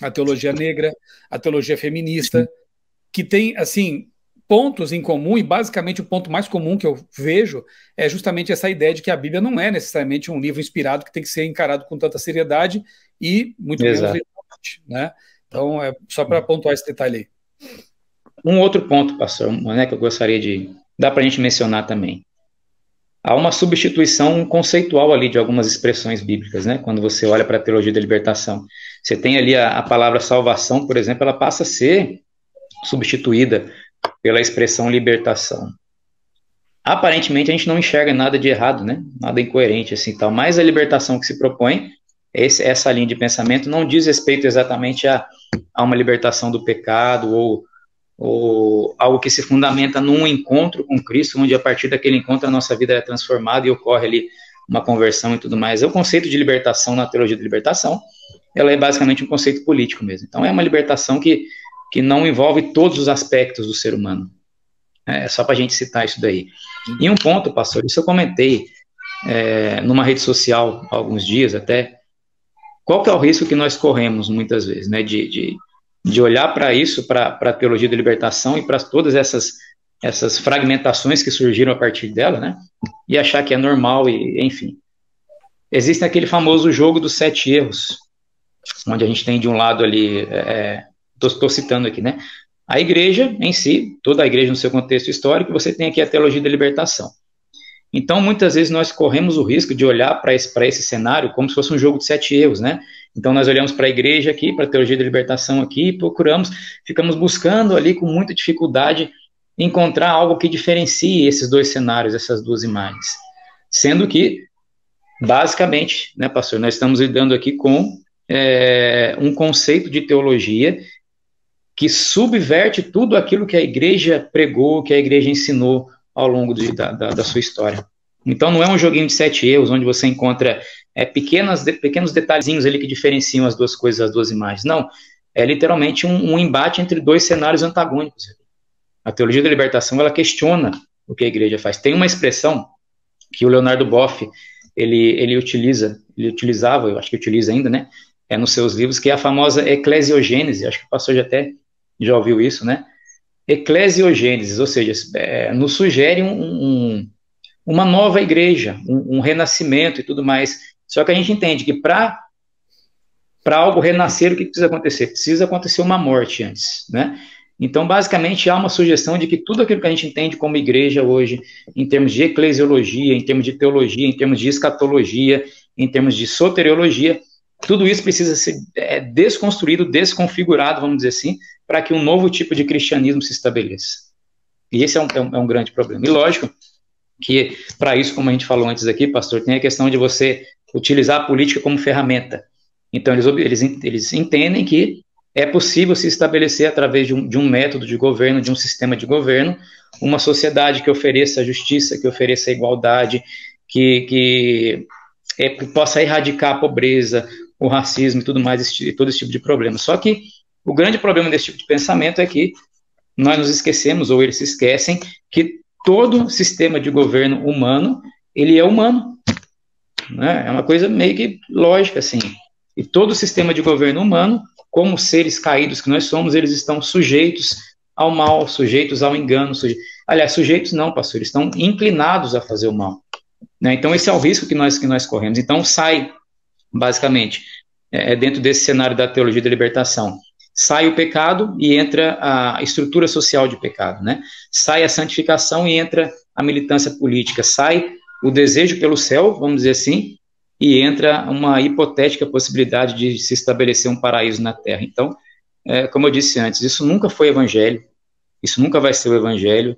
a teologia negra, a teologia feminista, que tem assim pontos em comum, e basicamente o ponto mais comum que eu vejo é justamente essa ideia de que a Bíblia não é necessariamente um livro inspirado que tem que ser encarado com tanta seriedade e muito menos literalmente, né? Então, só para pontuar esse detalhe aí. Um outro ponto, pastor, né, que eu gostaria de dar para a gente mencionar também. Há uma substituição conceitual ali de algumas expressões bíblicas, né? Quando você olha para a teologia da libertação. Você tem ali a palavra salvação, por exemplo, ela passa a ser substituída pela expressão libertação. Aparentemente a gente não enxerga nada de errado, né? Nada incoerente assim, tal. Mas a libertação que se propõe, essa linha de pensamento não diz respeito exatamente a uma libertação do pecado ou algo que se fundamenta num encontro com Cristo, onde a partir daquele encontro a nossa vida é transformada e ocorre ali uma conversão e tudo mais. É o conceito de libertação na teologia de libertação, ela é basicamente um conceito político mesmo. Então é uma libertação que não envolve todos os aspectos do ser humano. É só para a gente citar isso daí. E um ponto, pastor, isso eu comentei numa rede social há alguns dias até. Qual que é o risco que nós corremos muitas vezes, né, de olhar para isso, para a teologia da libertação e para todas essas fragmentações que surgiram a partir dela, né, e achar que é normal e, enfim. Existe aquele famoso jogo dos 7 erros, onde a gente tem de um lado ali, estou citando aqui, né, a igreja em si, toda a igreja no seu contexto histórico, você tem aqui a teologia da libertação. Então, muitas vezes nós corremos o risco de olhar para esse cenário como se fosse um jogo de 7 erros, né? Então, nós olhamos para a igreja aqui, para a teologia da libertação aqui, ficamos buscando ali com muita dificuldade encontrar algo que diferencie esses dois cenários, essas duas imagens. Sendo que, basicamente, né, pastor, nós estamos lidando aqui com um conceito de teologia que subverte tudo aquilo que a igreja pregou, que a igreja ensinou ao longo da sua história. Então não é um joguinho de 7 erros, onde você encontra pequenos detalhezinhos ali que diferenciam as duas coisas, as duas imagens. Não, é literalmente um embate entre dois cenários antagônicos. A teologia da libertação, ela questiona o que a igreja faz. Tem uma expressão que o Leonardo Boff, ele utilizava, eu acho que utiliza ainda, né, nos seus livros, que é a famosa eclesiogênese. Acho que o pastor já ouviu isso, né? Eclesiogênesis, ou seja, nos sugere uma nova igreja, um renascimento e tudo mais. Só que a gente entende que para algo renascer, o que precisa acontecer? Precisa acontecer uma morte antes, né? Então, basicamente, há uma sugestão de que tudo aquilo que a gente entende como igreja hoje, em termos de eclesiologia, em termos de teologia, em termos de escatologia, em termos de soteriologia, tudo isso precisa ser desconstruído, desconfigurado, vamos dizer assim, para que um novo tipo de cristianismo se estabeleça. E esse é um grande problema. E lógico que, para isso, como a gente falou antes aqui, pastor, tem a questão de você utilizar a política como ferramenta. Então, eles entendem que é possível se estabelecer, através de um método de governo, de um sistema de governo, uma sociedade que ofereça justiça, que ofereça igualdade, que possa erradicar a pobreza, o racismo e tudo mais, todo esse tipo de problema. Só que o grande problema desse tipo de pensamento é que nós nos esquecemos, ou eles se esquecem, que todo sistema de governo humano, ele é humano. Né? É uma coisa meio que lógica, assim. E todo sistema de governo humano, como seres caídos que nós somos, eles estão sujeitos ao mal, sujeitos ao engano. Aliás, sujeitos não, pastor, eles estão inclinados a fazer o mal. Né? Então, esse é o risco que nós corremos. Então, sai, basicamente, dentro desse cenário da teologia da libertação, sai o pecado e entra a estrutura social de pecado, né? Sai a santificação e entra a militância política, sai o desejo pelo céu, vamos dizer assim, e entra uma hipotética possibilidade de se estabelecer um paraíso na Terra. Então, como eu disse antes, isso nunca foi evangelho, isso nunca vai ser o evangelho,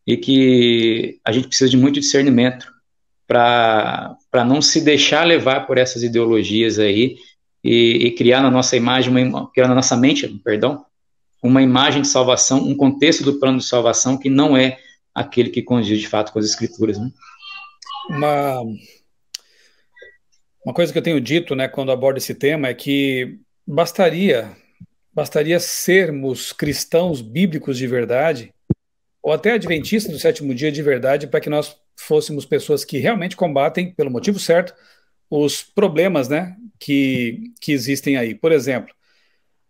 e que a gente precisa de muito discernimento para não se deixar levar por essas ideologias aí e criar na nossa imagem, criar na nossa mente, perdão, uma imagem de salvação, um contexto do plano de salvação que não é aquele que condiz de fato com as Escrituras. Né? Uma coisa que eu tenho dito, né, quando abordo esse tema, é que bastaria sermos cristãos bíblicos de verdade, ou até adventistas do sétimo dia de verdade, para que nós fôssemos pessoas que realmente combatem, pelo motivo certo, os problemas, né, que existem aí. Por exemplo,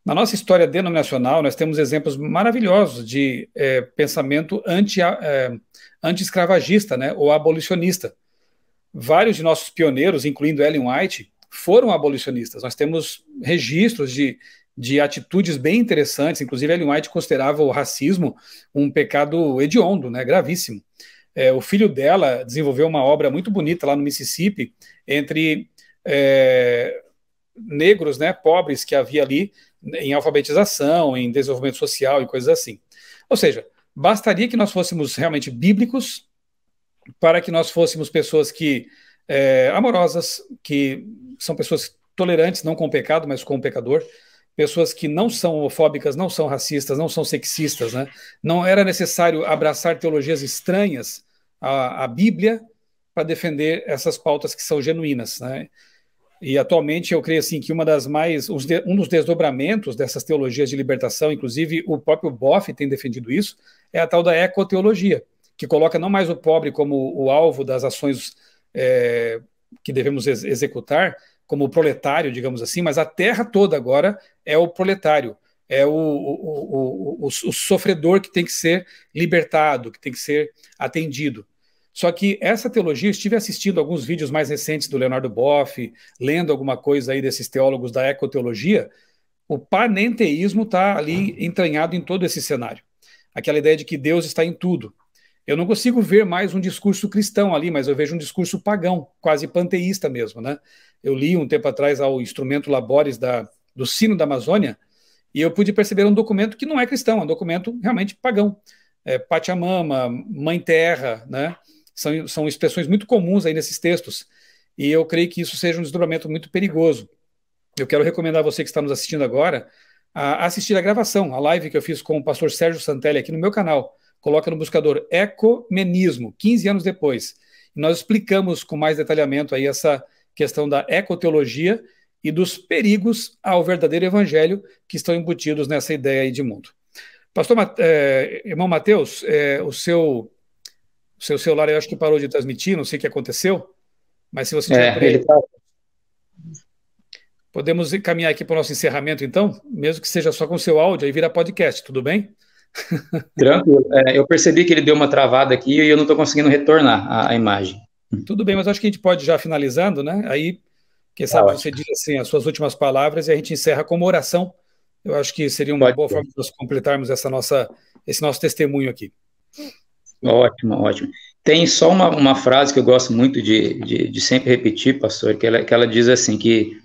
na nossa história denominacional, nós temos exemplos maravilhosos de pensamento anti-escravagista, né, ou abolicionista. Vários de nossos pioneiros, incluindo Ellen White, foram abolicionistas. Nós temos registros de atitudes bem interessantes. Inclusive, Ellen White considerava o racismo um pecado hediondo, né, gravíssimo. O filho dela desenvolveu uma obra muito bonita lá no Mississippi, entre negros, né, pobres que havia ali em alfabetização, em desenvolvimento social e coisas assim. Ou seja, Bastaria que nós fôssemos realmente bíblicos para que nós fôssemos pessoas que amorosas, que são pessoas tolerantes, não com o pecado, mas com o pecador, pessoas que não são homofóbicas, não são racistas, não são sexistas, né? Não era necessário abraçar teologias estranhas à Bíblia para defender essas pautas que são genuínas, né? E atualmente eu creio assim que um dos desdobramentos dessas teologias de libertação, inclusive o próprio Boff tem defendido isso, é a tal da ecoteologia, que coloca não mais o pobre como o alvo das ações que devemos executar, como o proletário, digamos assim, mas a terra toda agora é o proletário, é o sofredor que tem que ser libertado, que tem que ser atendido. Só que essa teologia, eu estive assistindo alguns vídeos mais recentes do Leonardo Boff, lendo alguma coisa aí desses teólogos da ecoteologia, o panenteísmo está ali entranhado em todo esse cenário. Aquela ideia de que Deus está em tudo. Eu não consigo ver mais um discurso cristão ali, mas eu vejo um discurso pagão, quase panteísta mesmo, né? Eu li um tempo atrás ao Instrumento Labores do Sino da Amazônia, e eu pude perceber um documento que não é cristão, é um documento realmente pagão. Pachamama, Mãe Terra, né? São expressões muito comuns aí nesses textos, e eu creio que isso seja um desdobramento muito perigoso. Eu quero recomendar a você que está nos assistindo agora a assistir a gravação, a live que eu fiz com o pastor Sérgio Santelli aqui no meu canal. Coloca no buscador Ecumenismo, 15 anos depois. E nós explicamos com mais detalhamento aí essa questão da ecoteologia e dos perigos ao verdadeiro evangelho que estão embutidos nessa ideia aí de mundo. Pastor, irmão Mateus, o seu celular eu acho que parou de transmitir, não sei o que aconteceu, mas se você tiver por aí, podemos caminhar aqui para o nosso encerramento então, mesmo que seja só com o seu áudio, aí vira podcast, tudo bem? Tranquilo. Eu percebi que ele deu uma travada aqui e eu não estou conseguindo retornar a imagem. Tudo bem, mas acho que a gente pode já finalizando, né? Aí, quem sabe você diz assim as suas últimas palavras e a gente encerra com uma oração. Eu acho que seria uma boa forma de nós completarmos esse nosso testemunho aqui. Ótimo, ótimo. Tem só uma frase que eu gosto muito de sempre repetir, pastor, que ela diz assim, que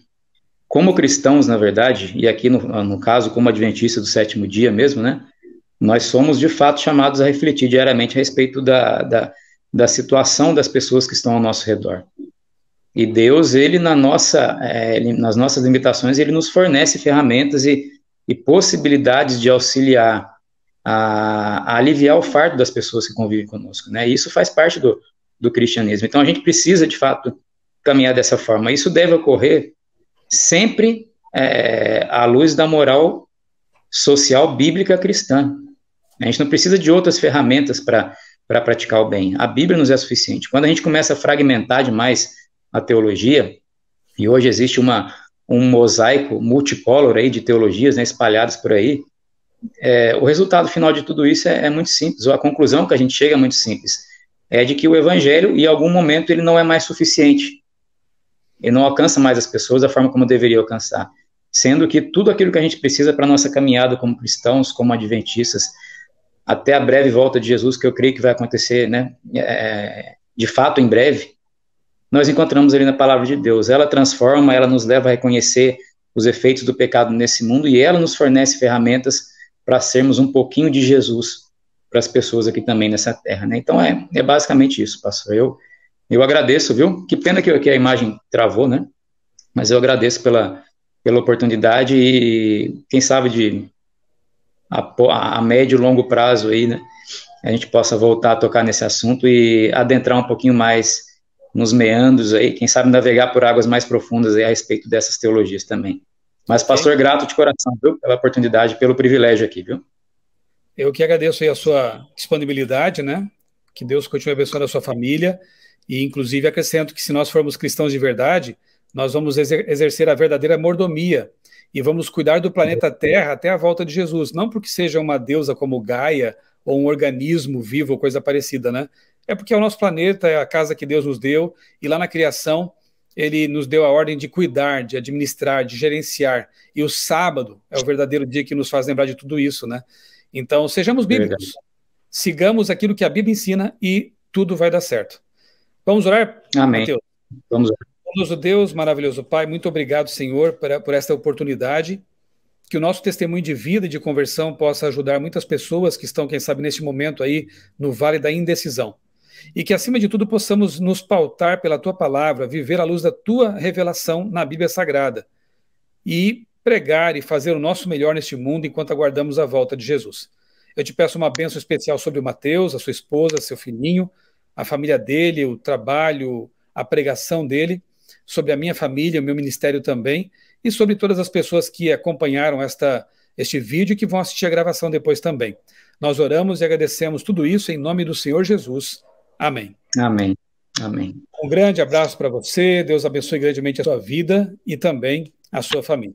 como cristãos, na verdade, e aqui no caso, como adventistas do sétimo dia mesmo, né, nós somos de fato chamados a refletir diariamente a respeito da situação das pessoas que estão ao nosso redor. E Deus, ele nas nossas limitações, ele nos fornece ferramentas e possibilidades de auxiliar a aliviar o fardo das pessoas que convivem conosco, né? E isso faz parte do cristianismo. Então a gente precisa, de fato, caminhar dessa forma. Isso deve ocorrer sempre à luz da moral social bíblica cristã. A gente não precisa de outras ferramentas para praticar o bem. A Bíblia nos é suficiente. Quando a gente começa a fragmentar demais a teologia, e hoje existe um mosaico multicolor aí de teologias, né, espalhadas por aí, o resultado final de tudo isso é muito simples, ou a conclusão que a gente chega é muito simples, é de que o evangelho, em algum momento, ele não é mais suficiente, ele não alcança mais as pessoas da forma como deveria alcançar, sendo que tudo aquilo que a gente precisa para a nossa caminhada como cristãos, como adventistas, até a breve volta de Jesus, que eu creio que vai acontecer, né, de fato em breve, nós encontramos ali na palavra de Deus. Ela transforma, ela nos leva a reconhecer os efeitos do pecado nesse mundo e ela nos fornece ferramentas para sermos um pouquinho de Jesus para as pessoas aqui também nessa terra, né? Então é basicamente isso, pastor. Eu agradeço, viu? Que pena que a imagem travou, né? Mas eu agradeço pela oportunidade e quem sabe a médio e longo prazo aí, né? A gente possa voltar a tocar nesse assunto e adentrar um pouquinho mais nos meandros aí, quem sabe navegar por águas mais profundas aí a respeito dessas teologias também. Mas, pastor, grato de coração, viu, pela oportunidade, pelo privilégio aqui, viu? Eu que agradeço aí a sua disponibilidade, né? Que Deus continue abençoando a sua família e, inclusive, acrescento que se nós formos cristãos de verdade, nós vamos exercer a verdadeira mordomia e vamos cuidar do planeta Terra até a volta de Jesus, não porque seja uma deusa como Gaia ou um organismo vivo ou coisa parecida, né? É porque é o nosso planeta, é a casa que Deus nos deu e lá na criação ele nos deu a ordem de cuidar, de administrar, de gerenciar. E o sábado é o verdadeiro dia que nos faz lembrar de tudo isso, né? Então, sejamos bíblicos. Sigamos aquilo que a Bíblia ensina e tudo vai dar certo. Vamos orar? Amém. Mateus? Vamos orar. Bondoso Deus, maravilhoso Pai, muito obrigado, Senhor, por esta oportunidade que o nosso testemunho de vida e de conversão possa ajudar muitas pessoas que estão, quem sabe, neste momento aí no vale da indecisão. E que, acima de tudo, possamos nos pautar pela tua palavra, viver à luz da tua revelação na Bíblia Sagrada e pregar e fazer o nosso melhor neste mundo enquanto aguardamos a volta de Jesus. Eu te peço uma bênção especial sobre o Mateus, a sua esposa, seu filhinho, a família dele, o trabalho, a pregação dele, sobre a minha família, o meu ministério também, e sobre todas as pessoas que acompanharam este vídeo e que vão assistir a gravação depois também. Nós oramos e agradecemos tudo isso em nome do Senhor Jesus. Amém. Amém. Amém. Um grande abraço para você, Deus abençoe grandemente a sua vida e também a sua família.